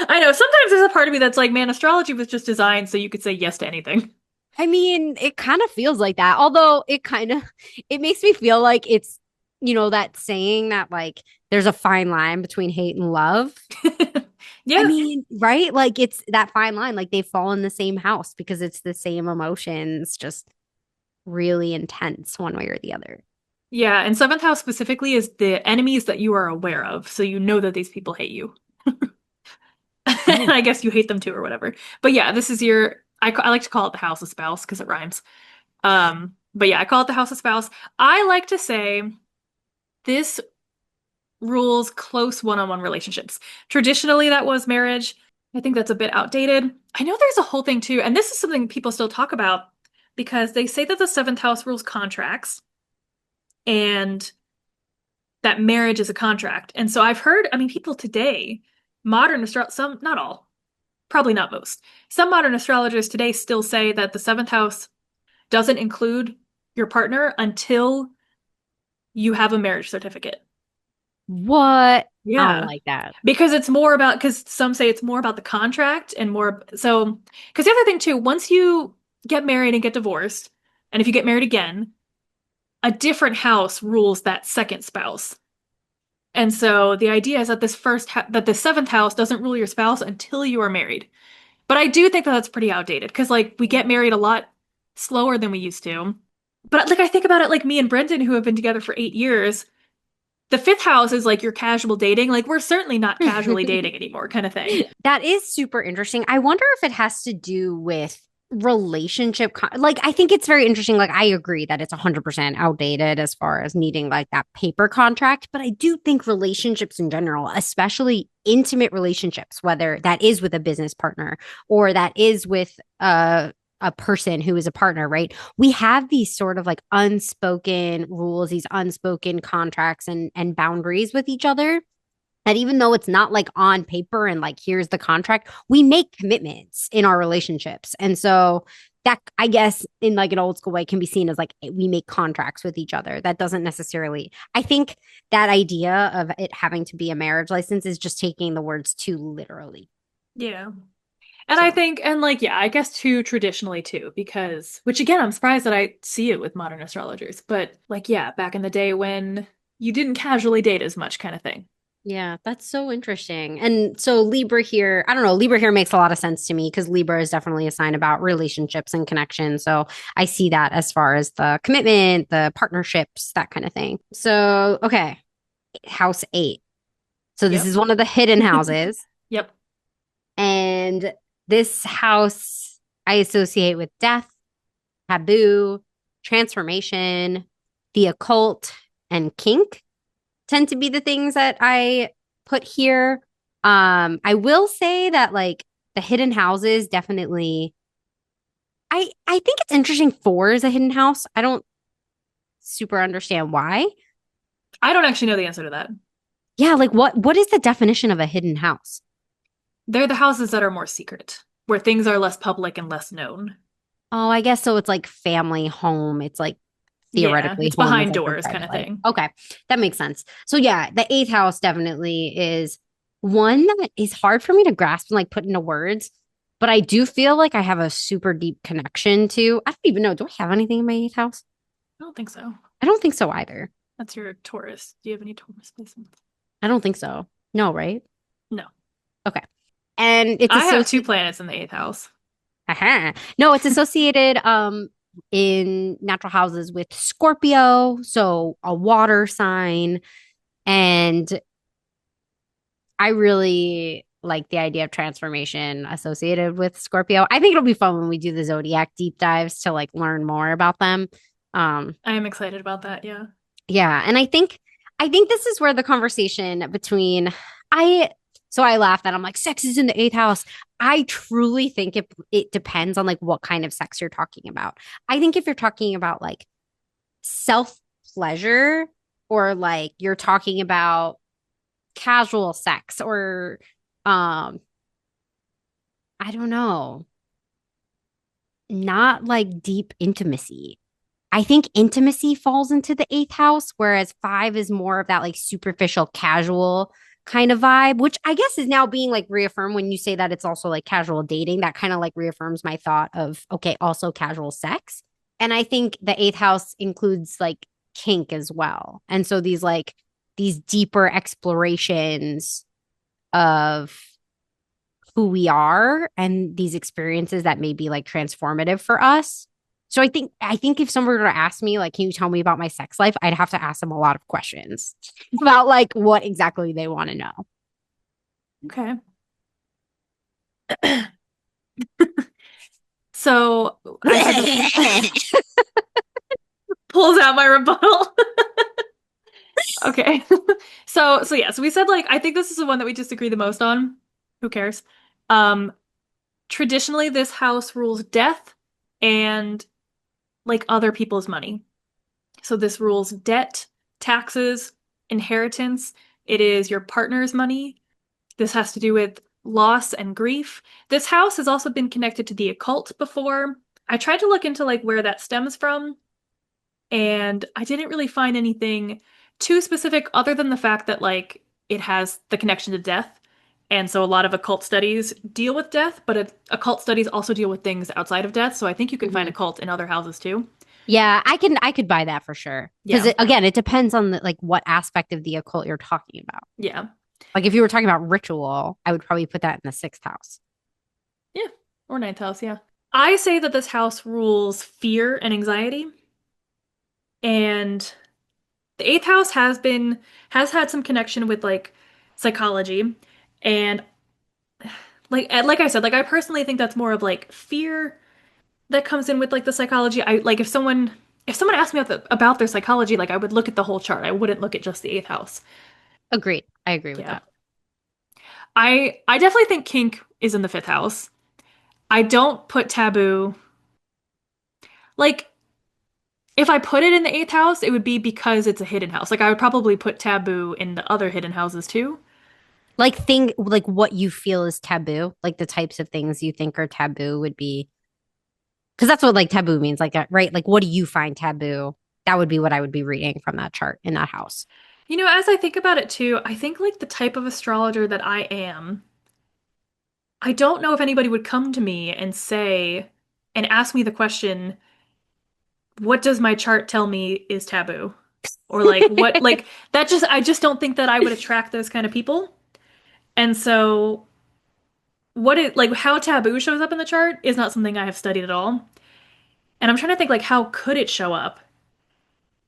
I know. Sometimes there's a part of me that's like, man, astrology was just designed so you could say yes to anything. I mean, it kind of feels like that. Although it makes me feel like it's, that saying that like there's a fine line between hate and love. I Yeah. mean, right? Like it's that fine line. Like they fall in the same house because it's the same emotions, just really intense one way or the other. Yeah, and seventh house specifically is the enemies that you are aware of, so you know that these people hate you. And Oh, I guess you hate them too or whatever. But yeah, this is your I like to call it the house of spouse because it rhymes. But yeah, I call it the house of spouse. I like to say this rules close one-on-one relationships. Traditionally, that was marriage. I think that's a bit outdated. I know there's a whole thing too, and this is something people still talk about because they say that the seventh house rules contracts and that marriage is a contract. And so I've heard, I mean, people today, some, not all, probably not most, some modern astrologers today still say that the seventh house doesn't include your partner until you have a marriage certificate. what? I don't Yeah. like that. Because it's more about, because some say it's more about the contract and more, so, because the other thing too, once you get married and get divorced, and if you get married again, a different house rules that second spouse. And so the idea is that that the seventh house doesn't rule your spouse until you are married. But I do think that that's pretty outdated because like we get married a lot slower than we used to. But like I think about it like me and Brendan who have been together for 8 years. The fifth house is like your casual dating. Like we're certainly not casually dating anymore, kind of thing. That is super interesting. I wonder if it has to do with like I think it's very interesting. Like I agree that it's 100% outdated as far as needing like that paper contract, but I do think relationships in general, especially intimate relationships, whether that is with a business partner or that is with a person who is a partner, right? We have these sort of like unspoken rules, these unspoken contracts and boundaries with each other, that even though it's not like on paper and like here's the contract, we make commitments in our relationships. And so that, I guess, in like an old school way, can be seen as like we make contracts with each other. That doesn't necessarily, I think that idea of it having to be a marriage license is just taking the words too literally. Yeah. And I So think, and like, yeah, I guess too traditionally too, because, which again, I'm surprised that I see it with modern astrologers, but like, yeah, back in the day when you didn't casually date as much kind of thing. yeah, that's so interesting. And so Libra here, I don't know, Libra here makes a lot of sense to me because Libra is definitely a sign about relationships and connection. So I see that as far as the commitment, the partnerships, that kind of thing. So, okay, house 8. So this Yep. is one of the hidden houses. Yep. And this house I associate with death, taboo, transformation, the occult, and kink tend to be the things that I put here. I will say that like the hidden houses definitely I think it's interesting 4 is a hidden house. I don't super understand why. I don't actually know the answer to that. Yeah, like what is the definition of a hidden house? They're the houses that are more secret, where things are less public and less known. Oh, I guess so it's like family home. It's like Yeah, theoretically it's home is behind like your doors kind private of life. thing. Okay, that makes sense. So yeah, the eighth house definitely is one that is hard for me to grasp and like put into words, but I do feel like I have a super deep connection to. I don't even know. Do I have anything in my eighth house? I don't think so. I don't think so either. That's your Taurus. Do you have any Taurus placements? I don't think so. No, right? No. Okay. And it's I have two associated. planets in the eighth house. No, it's associated in natural houses with Scorpio, so a water sign, and I really like the idea of transformation associated with Scorpio. I think it'll be fun when we do the zodiac deep dives to like learn more about them. Um, I am excited about that. Yeah. yeah, and I think this is where the conversation between I so I laugh that I'm like sex is in the eighth house. I truly think it depends on like what kind of sex you're talking about. I think if you're talking about like self pleasure or like you're talking about casual sex or um I don't know, not like deep intimacy. I think intimacy falls into the eighth house, whereas 5 is more of that like superficial, casual kind of vibe, which I guess is now being like reaffirmed when you say that it's also like casual dating. That kind of like reaffirms my thought of, okay, also casual sex. And I think the eighth house includes like kink as well. And so these deeper explorations of who we are and these experiences that may be like transformative for us. So I think if someone were to ask me like, can you tell me about my sex life? I'd have to ask them a lot of questions about like what exactly they want to know. Okay. So I sort of pulls out my rebuttal. Okay. So yeah, so we said like I think this is the one that we disagree the most on. Who cares? Um, Traditionally this house rules death and like other people's money. So this rules debt, taxes, inheritance. It is your partner's money. This has to do with loss and grief. This house has also been connected to the occult before. I tried to look into like where that stems from, and I didn't really find anything too specific other than the fact that like it has the connection to death. And so a lot of occult studies deal with death, but occult studies also deal with things outside of death. So I think you can find Mhm. occult in other houses too. Yeah, I could buy that for sure. Because Yeah. again, it depends on the, like what aspect of the occult you're talking about. Yeah. Like if you were talking about ritual, I would probably put that in the sixth house. Yeah. Or ninth house, yeah. I say that this house rules fear and anxiety, and the eighth house has had some connection with like psychology, and like I said, like I personally think that's more of like fear that comes in with like the psychology. I like if someone asked me about their psychology, like I would look at the whole chart. I wouldn't look at just the eighth house. Agreed. I agree with Yeah. that. I definitely think kink is in the fifth house. I don't put taboo. Like if I put it in the eighth house, it would be because it's a hidden house. Like I would probably put taboo in the other hidden houses too. Like what you feel is taboo, like the types of things you think are taboo would be because that's what like taboo means, like right? Like what do you find taboo? That would be what I would be reading from that chart in that house. You know, as I think about it too, I think like the type of astrologer that I am, I don't know if anybody would come to me and say and ask me the question, what does my chart tell me is taboo? Or like what like that just I just don't think that I would attract those kind of people. And so what it like how taboo shows up in the chart is not something I have studied at all. And I'm trying to think like how could it show up?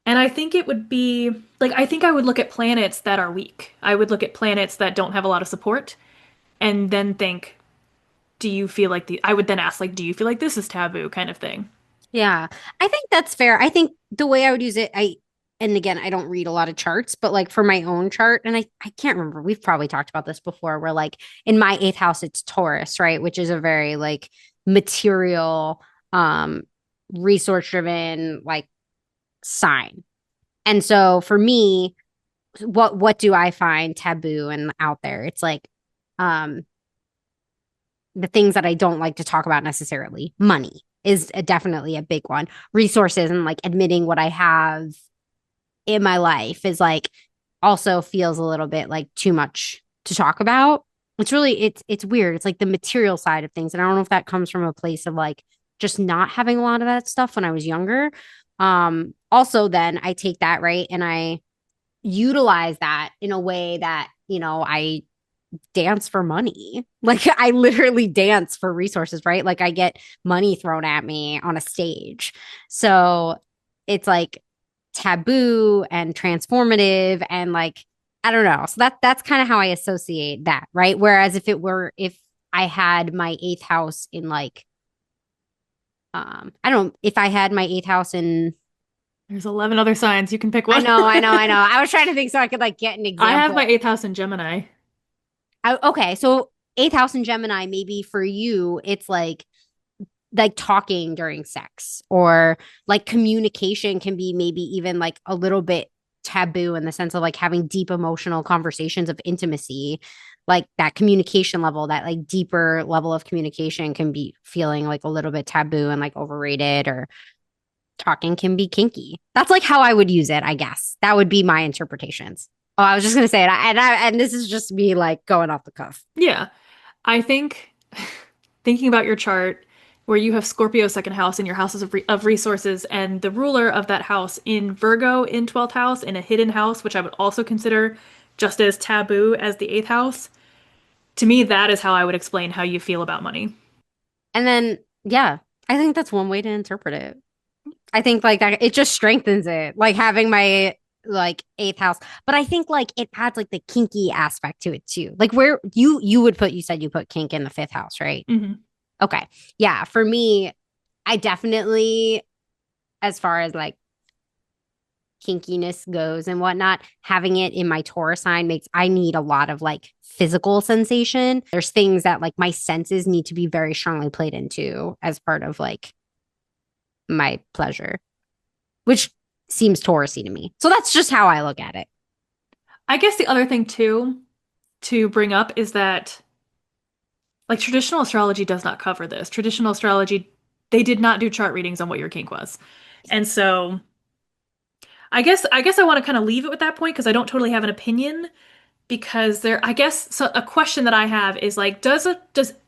And I think it would be like I think I would look at planets that are weak. I would look at planets that don't have a lot of support and then think, do you feel like the I would then ask like, do you feel like this is taboo kind of thing? Yeah, I think that's fair. I think the way I would use it, and again, I don't read a lot of charts, but like for my own chart, and I can't remember, we've probably talked about this before, where like in my eighth house, it's Taurus, right? Which is a very like material, resource driven, like sign. And so for me, what do I find taboo and out there? It's like, um, the things that I don't like to talk about necessarily. Money is definitely a big one. Resources and like admitting what I have in my life is like also feels a little bit like too much to talk about. It's weird. It's like the material side of things. And I don't know if that comes from a place of like just not having a lot of that stuff when I was younger. Also then I take that right and I utilize that in a way that, I dance for money. Like I literally dance for resources, right? Like I get money thrown at me on a stage. So it's like taboo and transformative and like I don't know. So that's kind of how I associate that, right? Whereas if I had my eighth house in like I don't know if I had my eighth house in There's 11 other signs. You can pick I one. know, I know, I know. I was trying to think so I could like get an I have my example. eighth house in Gemini. Okay, so eighth house in Gemini, maybe for you, it's like talking during sex or like communication can be maybe even like a little bit taboo in the sense of like having deep emotional conversations of intimacy like that communication level that like deeper level of communication can be feeling like a little bit taboo and like overrated or talking can be kinky. That's like how I would use it, I guess. That would be my interpretations. Oh, I was just gonna say it, and this is just me like going off the cuff. Yeah. I think thinking about your chart where you have Scorpio second house in your houses of resources and the ruler of that house in Virgo in 12th house in a hidden house, which I would also consider just as taboo as the eighth house. To me, that is how I would explain how you feel about money. And then, yeah, I think that's one way to interpret it. I think like that it just strengthens it, like having my like eighth house. But I think like it adds like the kinky aspect to it too. Like where you would put you said you put kink in the fifth house, right? Hmm. Okay. Yeah. For me, I definitely, as far as like kinkiness goes and whatnot, having it in my Taurus sign makes I need a lot of like physical sensation. There's things that like my senses need to be very strongly played into as part of like my pleasure, which seems Taurusy to me. So that's just how I look at it. I guess the other thing too to bring up is that like traditional astrology does not cover this. Traditional astrology, they did not do chart readings on what your kink was. And so I guess I want to kind of leave it with that point because I don't totally have an opinion because there I guess so a question that I have is like does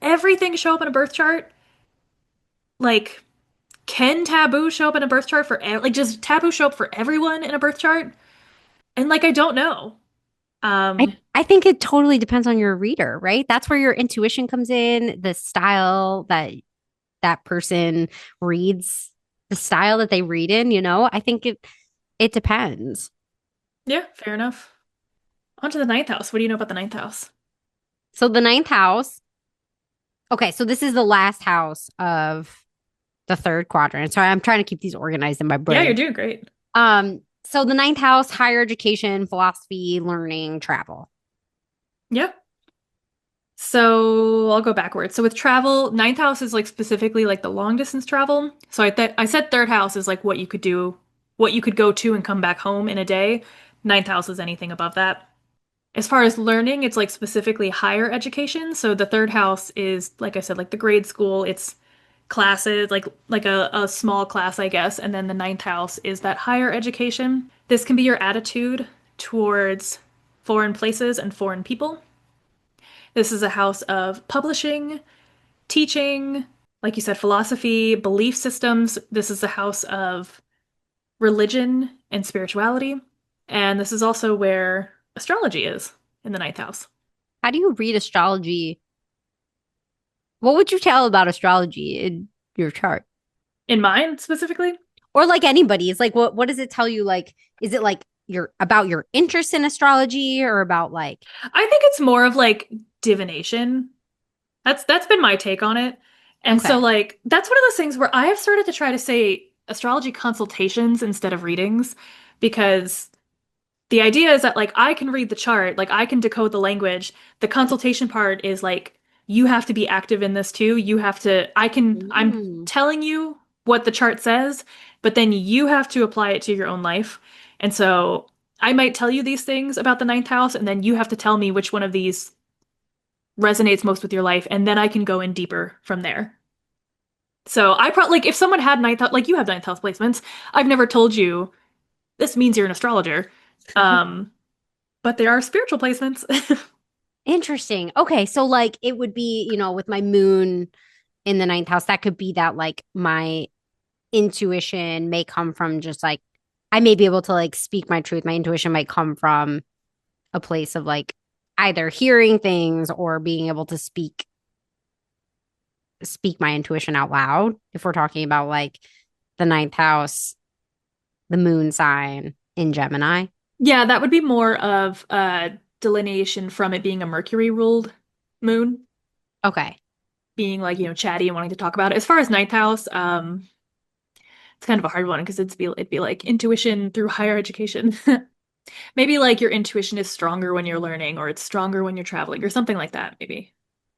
everything show up in a birth chart? Like Can taboo show up in a birth chart for like just taboo show up for everyone in a birth chart? And like I don't know. I, Um, I think it totally depends on your reader, right? That's where your intuition comes in, the style that that person reads, the style that they read in, I think it depends. yeah, fair enough. On to the ninth house. What do you know about the ninth house? So the ninth house, okay, so this is the last house of the third quadrant. So I'm trying to keep these organized in my Yeah, you're brain. doing great. So the ninth house, higher education, philosophy, learning, travel. Yeah. So I'll go backwards. So with travel, ninth house is like specifically like the long distance travel. So I said third house is like what you could do, what you could go to and come back home in a day. Ninth house is anything above that. As far as learning, it's like specifically higher education. So the third house is, like I said, like the grade school. It's classes, like a small class, I guess. And then the ninth house is that higher education. This can be your attitude towards foreign places and foreign people. This is a house of publishing, teaching, like you said, philosophy, belief systems. This is a house of religion and spirituality. And this is also where astrology is in the ninth house. How do you read astrology? What would you tell about astrology in your chart? In mine specifically, Or like anybody's, like what does it tell you? Like, is it like your about your interest in astrology or about like I think it's more of like divination. That's been my take on it. And so okay. like that's one of those things where I have started to try to say astrology consultations instead of readings because the idea is that like I can read the chart, like I can decode the language. The consultation part is like you have to be active in this too. You have to I'm Mm. telling you what the chart says, but then you have to apply it to your own life. And so I might tell you these things about the ninth house, and then you have to tell me which one of these resonates most with your life, and then I can go in deeper from there. So I probably like if someone had ninth house, like you have ninth house placements, I've never told you this means you're an astrologer. Um, but there are spiritual placements. Interesting. Okay, so like it would be, with my moon in the ninth house, that could be that like my intuition may come from just like I may be able to like speak my truth. My intuition might come from a place of like either hearing things or being able to speak my intuition out loud. If we're talking about like the ninth house, the moon sign in Gemini. Yeah, that would be more of a delineation from it being a Mercury ruled moon, Okay. being like, chatty and wanting to talk about it. As far as ninth house, it's kind of a hard one because it'd be like intuition through higher education. Maybe like your intuition is stronger when you're learning or it's stronger when you're traveling or something like that, maybe.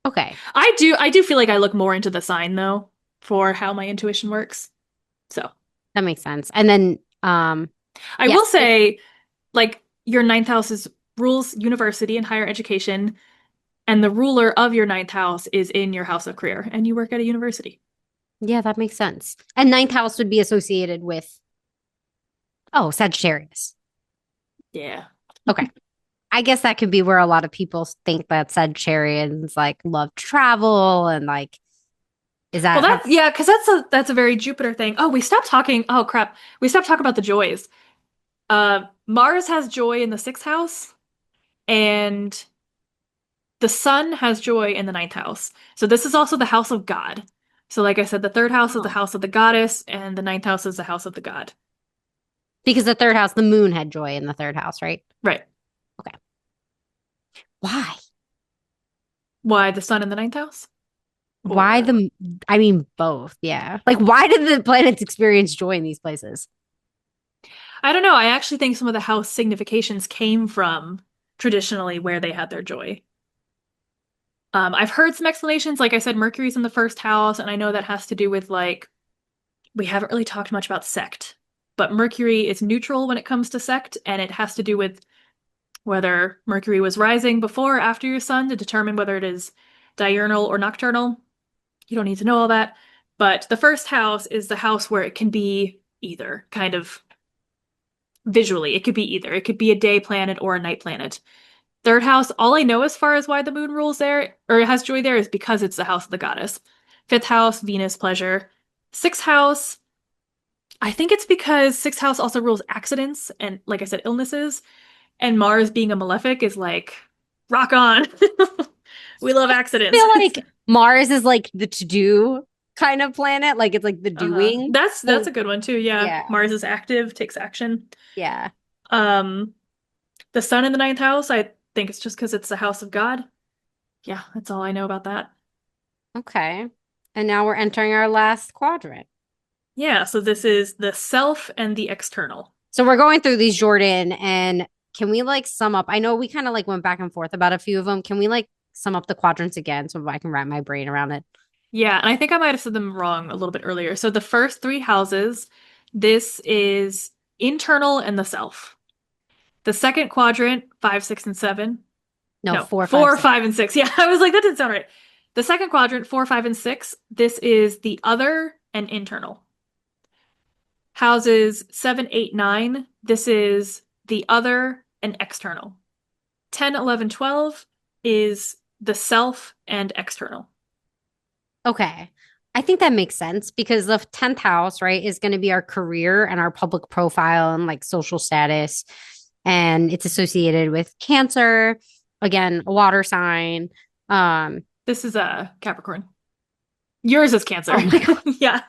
Okay. I do feel like I look more into the sign though for how my intuition works. So That makes sense. And then I will yes, say like your ninth house is rules university and higher education, and the ruler of your ninth house is in your house of career, and you work at a university. yeah, that makes sense. And ninth house would be associated with Sagittarius. Yeah. Okay. I guess that could be where a lot of people think that Sagittarians like love travel and like is Well, that that's yeah, because that's a very Jupiter thing. Oh, we stopped talking. Oh crap, we stopped talking about the joys. Mars has joy in the sixth house, and the sun has joy in the ninth house. So this is also the house of God. So like I said, the third house is the oh, house of the goddess, and the ninth house is the house of the god. because the third house, the moon had joy in the third house, right? Right. Okay. Why? Why the sun in the ninth house? Why Or the I mean both, yeah. Like why did the planets experience joy in these places? I don't know. I actually think some of the house significations came from traditionally where they had their joy. I've heard some explanations. Like I said, Mercury's in the first house, and I know that has to do with like we haven't really talked much about sect, but Mercury is neutral when it comes to sect, and it has to do with whether Mercury was rising before or after your sun to determine whether it is diurnal or nocturnal. You don't need to know all that. But the first house is the house where it can be either, kind of visually. It could be either. It could be a day planet or a night planet. Third house, all I know as far as why the moon rules there or has joy there is because it's the house of the goddess. Fifth house, Venus, pleasure. Sixth house, I think it's because sixth house also rules accidents and, like I said, illnesses. And Mars being a malefic is like, rock on. We love accidents. Feel like Mars is like the to-do kind of planet. Like it's like the Uh-huh. doing. That's So a good one too. Yeah. yeah, Mars is active, takes action. yeah. Um, the sun in the ninth house, I think it's just because it's the house of God. Yeah, that's all I know about that. Okay. And now we're entering our last quadrant. Yeah, so this is the self and the external. So we're going through these, Jordan, and can we like sum up? I know we kind of like went back and forth about a few of them. Can we like sum up the quadrants again so I can wrap my brain around it? Yeah, and I think I might have said them wrong a little bit earlier. So the first three houses, this is internal and the self. The second quadrant, five, six, and seven. No, No, 4, 5, four, 6. five, and six. Yeah, I was like, that didn't sound right. The second quadrant, four, five, and six, this is the other and internal. Houses seven, eight, nine, this is the other and external. 10, 11, 12 is the self and external. Okay. I think that makes sense because the 10th house, right, is going to be our career and our public profile and like social status. And it's associated with Cancer, again, a water sign. Um, This is a Capricorn. Yours is oh Cancer. my God, Yeah.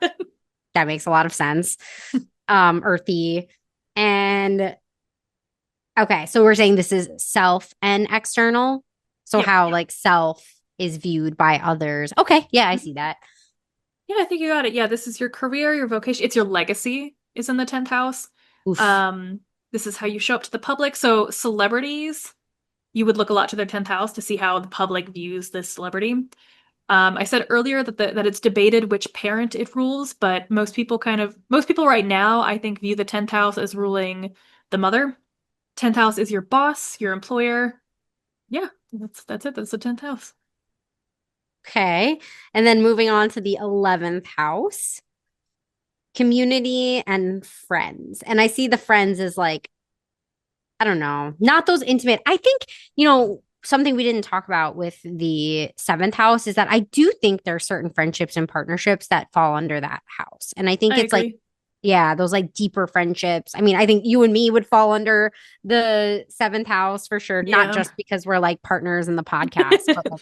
that makes a lot of sense. Earthy. And okay, so we're saying this is self and external. So Yep. how like self is viewed by others. Okay, yeah, I see that. Yeah, I think you got it. Yeah, this is your career, your vocation. It's your legacy is in the 10th house. Oof. Um, this is how you show up to the public. So celebrities, you would look a lot to their 10th house to see how the public views this celebrity. I said earlier that it's debated which parent it rules, but most people right now, I think, view the 10th house as ruling the mother. 10th house is your boss, your employer. Yeah, that's it. That's the 10th house. Okay. And then moving on to the 11th house, community and friends. And I see the friends as like, I don't know, not those intimate. I think, something we didn't talk about with the seventh house is that I do think there are certain friendships and partnerships that fall under that house. And I think I it's like, agree. yeah, those like deeper friendships. I mean, I think you and me would fall under the seventh house for sure, not Yeah. just because we're like partners in the podcast, but like,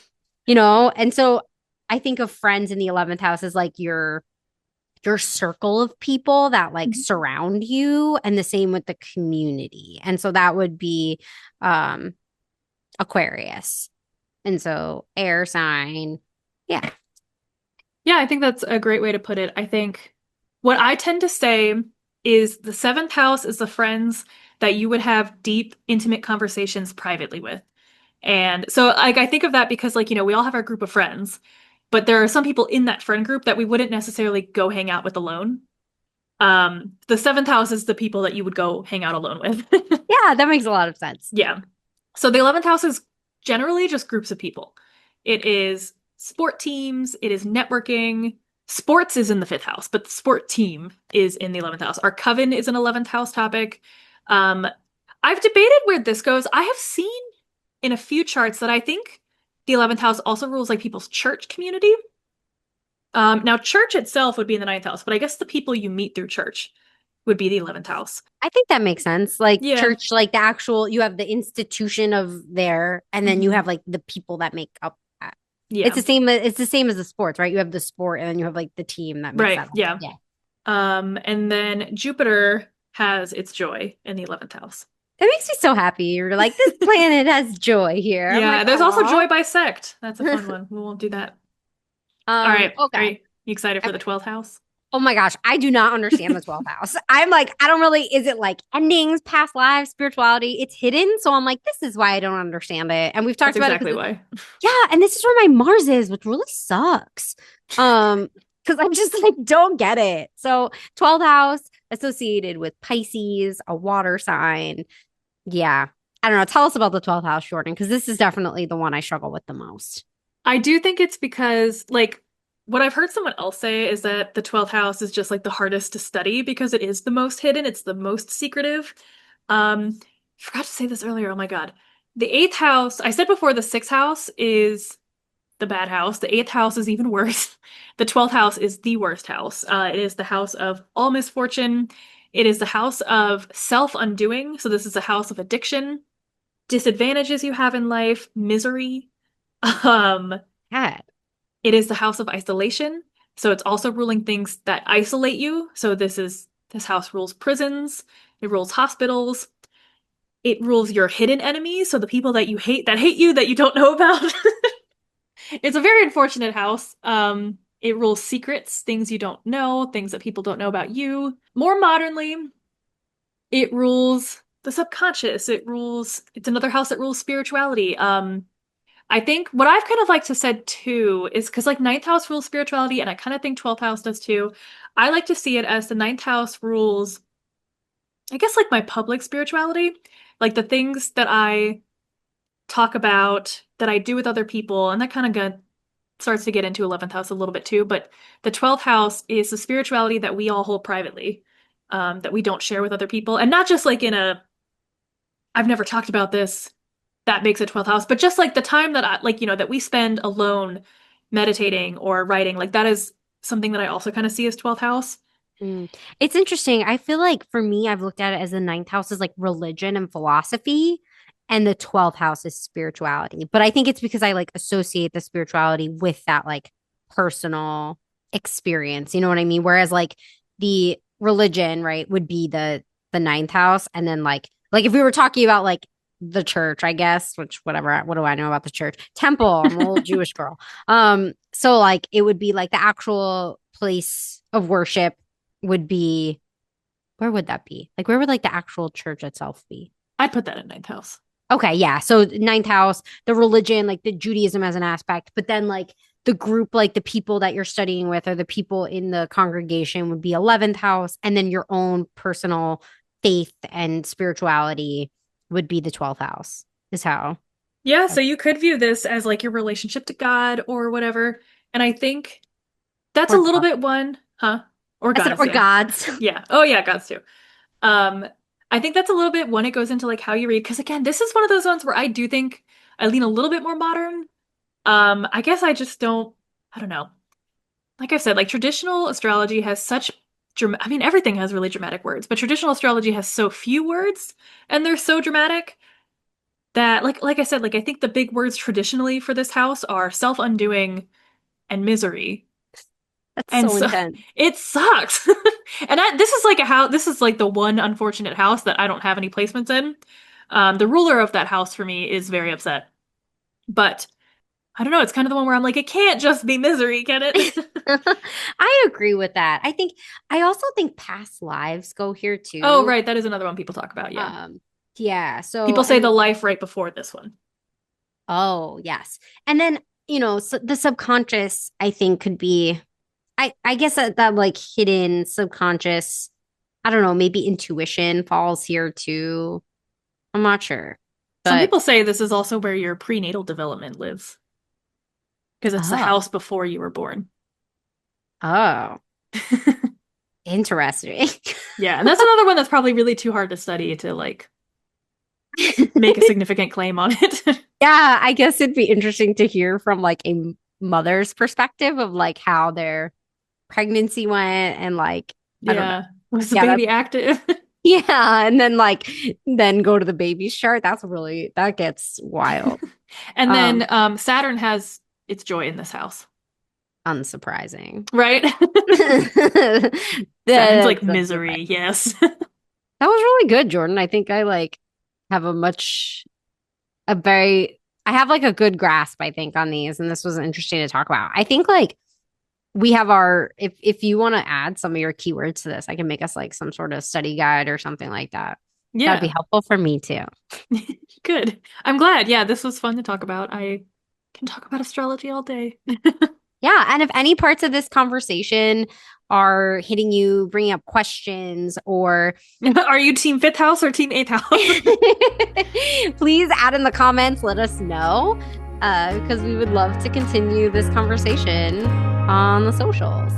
and so I think of friends in the 11th house as like your circle of people that like surround you, and the same with the community. And so that would be um Aquarius. And so air sign. Yeah. Yeah, I think that's a great way to put it. I think what I tend to say is the seventh house is the friends that you would have deep, intimate conversations privately with. And so like I think of that because like, we all have our group of friends, but there are some people in that friend group that we wouldn't necessarily go hang out with alone. The seventh house is the people that you would go hang out alone with. Yeah, that makes a lot of sense. Yeah. So the 11th house is generally just groups of people. It is sport teams, it is networking. Sports is in the fifth house, but the sport team is in the 11th house. Our coven is an 11th house topic. Um, I've debated where this goes. I have seen in a few charts that I think the 11th house also rules like people's church community. Now, church itself would be in the ninth house, but I guess the people you meet through church would be the 11th house. I think that makes sense. Like Yeah. church, like the actual, you have the institution of there, and then you Hmm. have like the people that make up that. It's Yeah. the same. It's the same as the sports, right? You have the sport, and then you have like the team that makes Right. that up. Yeah. Yeah, And then Jupiter has its joy in the 11th house. it makes me so happy. You're like, this planet has joy here. I'm like, Yeah, there's also oh. joy by sect. That's a fun one. We won't do that. All right. Are Okay. you excited for the Okay. 12th house? Oh my gosh, I do not understand the 12th house. I'm like, I don't really, is it like endings, past lives, spirituality? It's hidden. So I'm like, this is why I don't understand it. And we've That's talked about it exactly because, why. yeah, and this is where my Mars is, which really sucks. Because I'm just like, don't get it. So 12th house associated with Pisces, a water sign. Yeah. I don't know. Tell us about the 12th house, Jordan, because this is definitely the one I struggle with the most. I do think it's because, like, what I've heard someone else say is that the 12th house is just like the hardest to study because it is the most hidden, it's the most secretive. I forgot to say this earlier. Oh my God. The eighth house, I said before, the sixth house is the bad house. The eighth house is even worse. The 12th house is the worst house. It is the house of all misfortune. It is the house of self-undoing. So this is a house of addiction, disadvantages you have in life, misery. Um, Yeah. it is the house of isolation. So it's also ruling things that isolate you. So this house rules prisons, it rules hospitals, it rules your hidden enemies, so the people that hate you that you don't know about. It's a very unfortunate house. It rules secrets, things you don't know, things that people don't know about you. More modernly, it rules the subconscious. It's another house that rules spirituality. I think what I've kind of like to said too is because like ninth house rules spirituality, and I kind of think 12th house does too. I like to see it as the ninth house rules, I guess, like my public spirituality, like the things that I talk about, that I do with other people, and that kind of starts to get into 11th house a little bit too. But the 12th house is the spirituality that we all hold privately, that we don't share with other people, and not just like in a I've never talked about this, that makes it 12th house, but just like the time that that we spend alone meditating or writing, like that is something that I also kind of see as 12th house. Mm. It's interesting. I feel like for me, I've looked at it as the ninth house is like religion and philosophy, and the 12th house is spirituality. But I think it's because I like associate the spirituality with that like personal experience. You know what I mean? Whereas like the religion, right, would be the ninth house. And then like if we were talking about like the church, I guess, which whatever, what do I know about the church? Temple, I'm an old Jewish girl. So like it would be like the actual place of worship would be, where would that be? Like where would like the actual church itself be? I'd put that in ninth house. Okay, yeah. So ninth house, the religion, like the Judaism as an aspect, but then like the group, like the people that you're studying with or the people in the congregation would be 11th house, and then your own personal faith and spirituality would be the 12th house, is how. Yeah, so you could view this as like your relationship to God or whatever. And I think that's a Or little God. bit one, huh? Or I said, gods, or yeah. gods. Yeah. Oh yeah, gods too. Um, I think that's a little bit when it goes into like how you read, because again, this is one of those ones where I do think I lean a little bit more modern. I guess I just don't, I don't know. Like I said, like traditional astrology has such I mean, everything has really dramatic words, but traditional astrology has so few words and they're so dramatic that like I said, like I think the big words traditionally for this house are self-undoing and misery. That's And so so intense. it sucks. And this is like the one unfortunate house that I don't have any placements in. The ruler of that house for me is very upset. But I don't know, it's kind of the one where I'm like, it can't just be misery, can it? I agree with that. I also think past lives go here Oh, too. right, that is another one people talk about, yeah. Um, yeah. So People I say the mean, life right before this one. oh yes. And then, so the subconscious, I think could be, I guess that like hidden subconscious, I don't know, maybe intuition falls here too. I'm not sure. Some But people say this is also where your prenatal development lives, because it's the oh, house before you were born. oh, interesting. Yeah, and that's another one that's probably really too hard to study to like make a significant claim on it. Yeah, I guess it'd be interesting to hear from like a mother's perspective of like how their pregnancy went and like I don't know. Yeah. Was the Yeah, baby active? yeah, and then like then go to the baby's chart. That gets wild. And then Um, Saturn has its joy in this house, Unsurprising. right? Saturn's like That's misery, surprising. yes. That was really good, Jordan. I think I like have a very I have like a good grasp, I think, on these, and this was interesting to talk about. I think like we have our if you want to add some of your keywords to this, I can make us like some sort of study guide or something like that. That'd be Yeah, helpful for me too. good. I'm glad. Yeah, this was fun to talk about. I can talk about astrology all day. Yeah, and if any parts of this conversation are hitting you, bringing up questions, or Are you team fifth house or team eighth house? please add in the comments, let us know, because we would love to continue this conversation on the socials.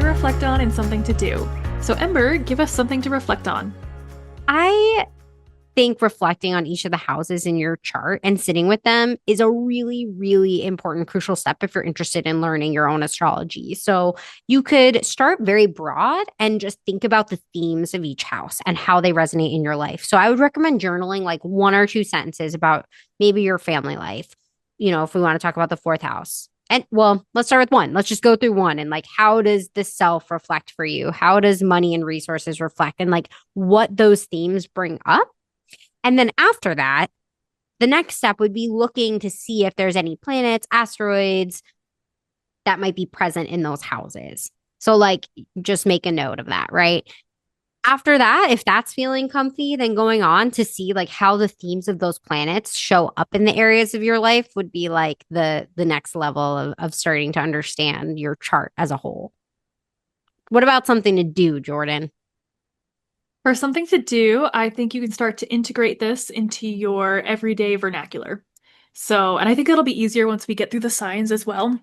reflect on and something to do. So, Ember, give us something to reflect on. I think reflecting on each of the houses in your chart and sitting with them is a really, really important, crucial step if you're interested in learning your own astrology. So you could start very broad and just think about the themes of each house and how they resonate in your life. So I would recommend journaling like one or two sentences about maybe your family life. If we want to talk about the fourth house. And well, let's start with one. Let's just go through one and like, how does the self reflect for you? How does money and resources reflect? And like what those themes bring up. And then after that, the next step would be looking to see if there's any planets, asteroids that might be present in those houses. So, like, just make a note of that, right? After that, if that's feeling comfy, then going on to see like how the themes of those planets show up in the areas of your life would be like the next level of starting to understand your chart as a whole. What about something to do, Jordan? For something to do, I think you can start to integrate this into your everyday vernacular. So, and I think it'll be easier once we get through the signs as well.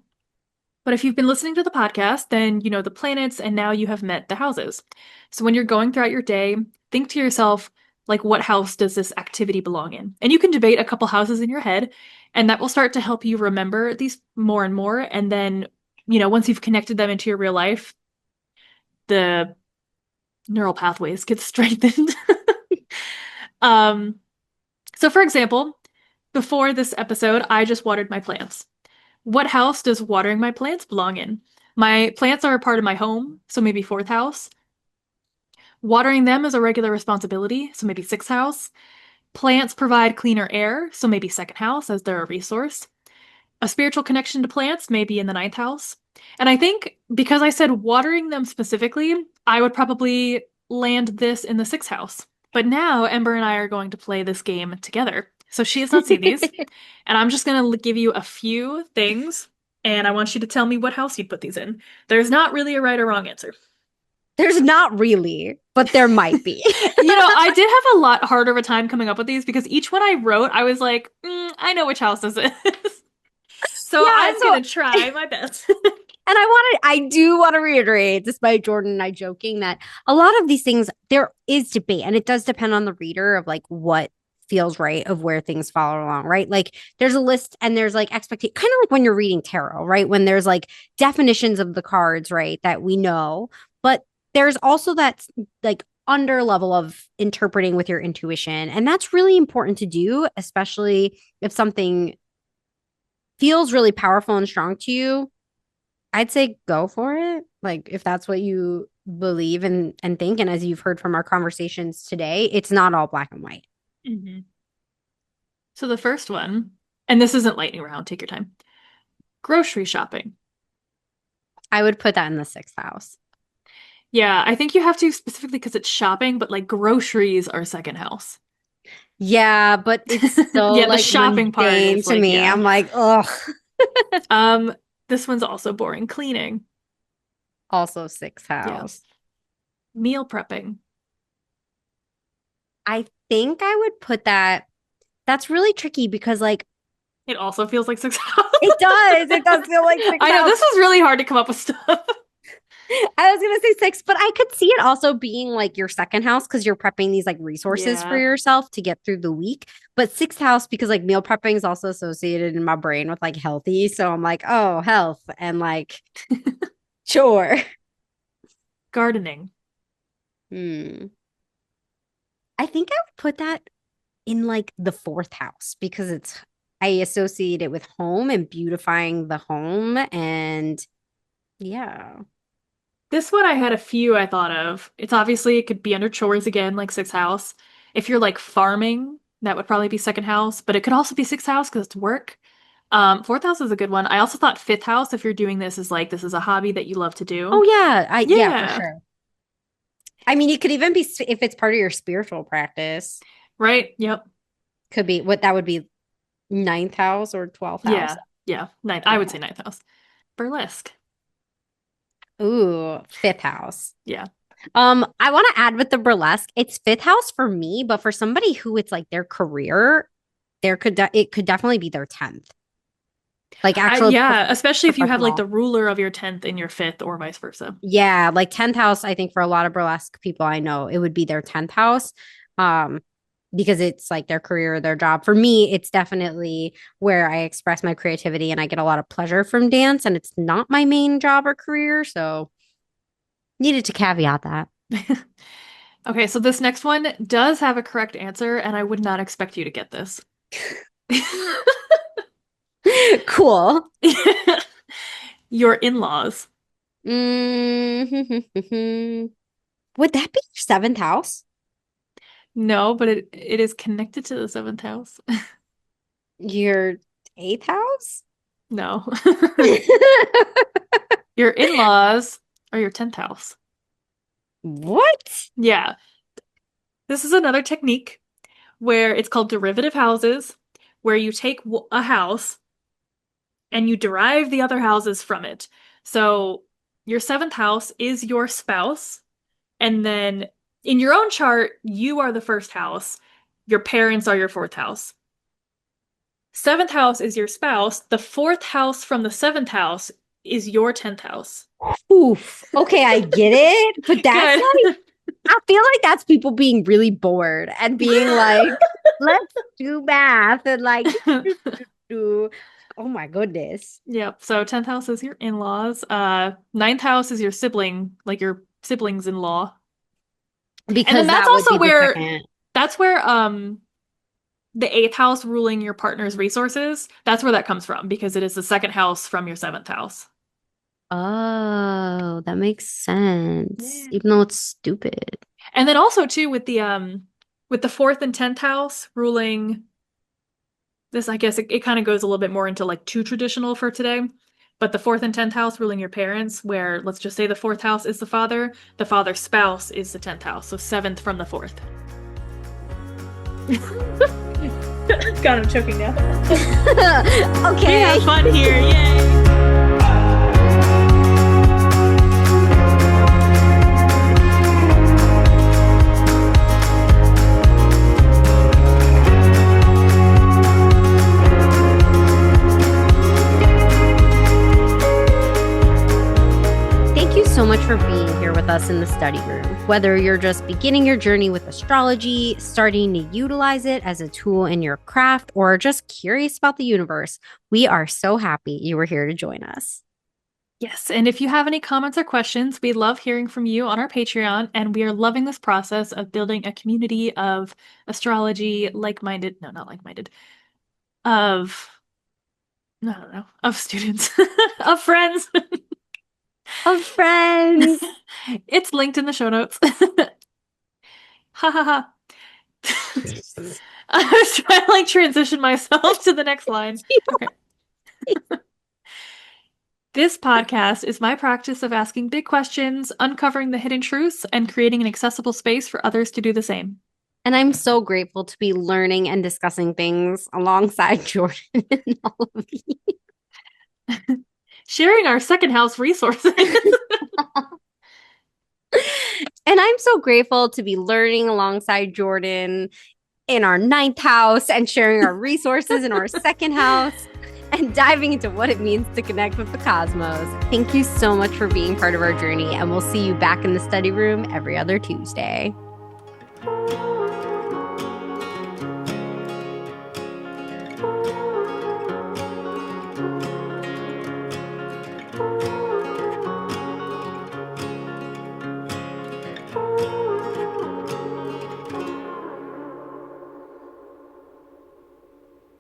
But if you've been listening to the podcast, then you know the planets and now you have met the houses. So when you're going throughout your day, think to yourself, like, what house does this activity belong in? And you can debate a couple houses in your head, and that will start to help you remember these more and more. And then, once you've connected them into your real life, the neural pathways get strengthened. um, so for example, before this episode, I just watered my plants. What house does watering my plants belong in? My plants are a part of my home, so maybe fourth house. Watering them is a regular responsibility, so maybe sixth house. Plants provide cleaner air, so maybe second house as they're a resource. A spiritual connection to plants may be in the ninth house. And I think because I said watering them specifically, I would probably land this in the sixth house. But now Ember and I are going to play this game together. So she has not seen these. And I'm just going to give you a few things. And I want you to tell me what house you'd put these in. There's not really a right or wrong answer. There's not really, but there might be. I did have a lot harder of a time coming up with these because each one I wrote, I was like, I know which house this is. So Yeah, I'm gonna try my best. And I do want to reiterate, despite Jordan and I joking, that a lot of these things, there is debate and it does depend on the reader of like what feels right of where things follow along, right? Like there's a list and there's like expectation, kind of like when you're reading tarot, right? When there's like definitions of the cards, right? That we know, but there's also that like under level of interpreting with your intuition. And that's really important to do, especially if something feels really powerful and strong to you. I'd say go for it. Like if that's what you believe and think. And as you've heard from our conversations today, it's not all black and white. Mhm. So the first one, and this isn't lightning round, take your time. Grocery shopping. I would put that in the sixth house. Yeah, I think you have to specifically because it's shopping, but like groceries are second house. Yeah, but it's still Yeah, the like shopping part mundane is to like, me. yeah. I'm like, ugh. Um, this one's also boring. Cleaning. Also sixth Yeah. house. Meal prepping. I think I would put that. That's really tricky because like It also feels like sixth house. it does. It does feel like sixth I know house. this was really hard to come up with stuff. I was gonna say six, but I could see it also being like your second house because you're prepping these like resources for Yeah. yourself to get through the week. But sixth house because like meal prepping is also associated in my brain with like healthy. So I'm like, oh, health and like sure. Gardening. Hmm. I think I would put that in like the fourth house because I associate it with home and beautifying the home and yeah. This one I had a few I thought of. It's obviously it could be under chores again, like sixth house. If you're like farming, that would probably be second house, but it could also be sixth house because it's work. Fourth house is a good one. I also thought fifth house, if you're doing this, is like this is a hobby that you love to Oh do. yeah, yeah, for Yeah, sure. I mean, it could even be if it's part of your spiritual practice. right? Yep. Could be what that would be ninth house or 12th house. Yeah, yeah. Ninth. I would Yeah. say ninth house. Burlesque. Ooh, fifth house. Yeah. I want to add with the burlesque, it's fifth house for me, but for somebody who it's like their career, it could definitely be their 10th. Like actual Yeah, especially if you have like professional. the ruler of your 10th in your fifth or vice versa. Yeah, like 10th house, I think for a lot of burlesque people I know, it would be their 10th house. Um, because it's like their career, their job. For me, it's definitely where I express my creativity and I get a lot of pleasure from dance, and it's not my main job or career. So needed to caveat that. Okay, so this next one does have a correct answer, and I would not expect you to get this. Cool. Your in-laws. Mm-hmm. Would that be your seventh house? No, but it is connected to the seventh house. Your eighth house? No. Your in-laws are your 10th house. What? Yeah. This is another technique where it's called derivative houses, where you take a house and you derive the other houses from it. So your seventh house is your spouse, and then in your own chart, you are the first house. Your parents are your fourth house. Seventh house is your spouse. The fourth house from the seventh house is your 10th house. Oof. Okay, I get it. But that's Good. like, I feel like that's people being really bored and being like, let's do math and like, do. Oh my goodness. Yep. So 10th house is your in-laws. Ninth house is your sibling, like your siblings-in-law. And then Because that's that would also be the where second. that's where the eighth house ruling your partner's resources, that's where that comes from because it is the second house from your seventh house. Oh, that makes sense. Yeah. Even though it's stupid. And then also too with the fourth and 10th house ruling this, I guess it kind of goes a little bit more into like too traditional for today. But the fourth and 10th house ruling your parents, where let's just say the fourth house is the father's spouse is the 10th house. So seventh from the fourth. God, I'm choking now. We Okay. have fun here. Yay. Thank you so much for being here with us in the study room. Whether you're just beginning your journey with astrology, starting to utilize it as a tool in your craft, or just curious about the universe, we are so happy you were here to join us. Yes, and if you have any comments or questions, we love hearing from you on our Patreon, and we are loving this process of building a community of astrology like-minded, no, not like-minded, of, I don't know, of students, of friends. Of friends. It's linked in the show notes. Ha ha ha. I was trying to like transition myself to the next line. Okay. This podcast is my practice of asking big questions, uncovering the hidden truths, and creating an accessible space for others to do the same. And I'm so grateful to be learning and discussing things alongside Jordan and all of you. Sharing our second house resources. And I'm so grateful to be learning alongside Jordan in our ninth house and sharing our resources in our second house and diving into what it means to connect with the cosmos. Thank you so much for being part of our journey, and we'll see you back in the study room every other Tuesday.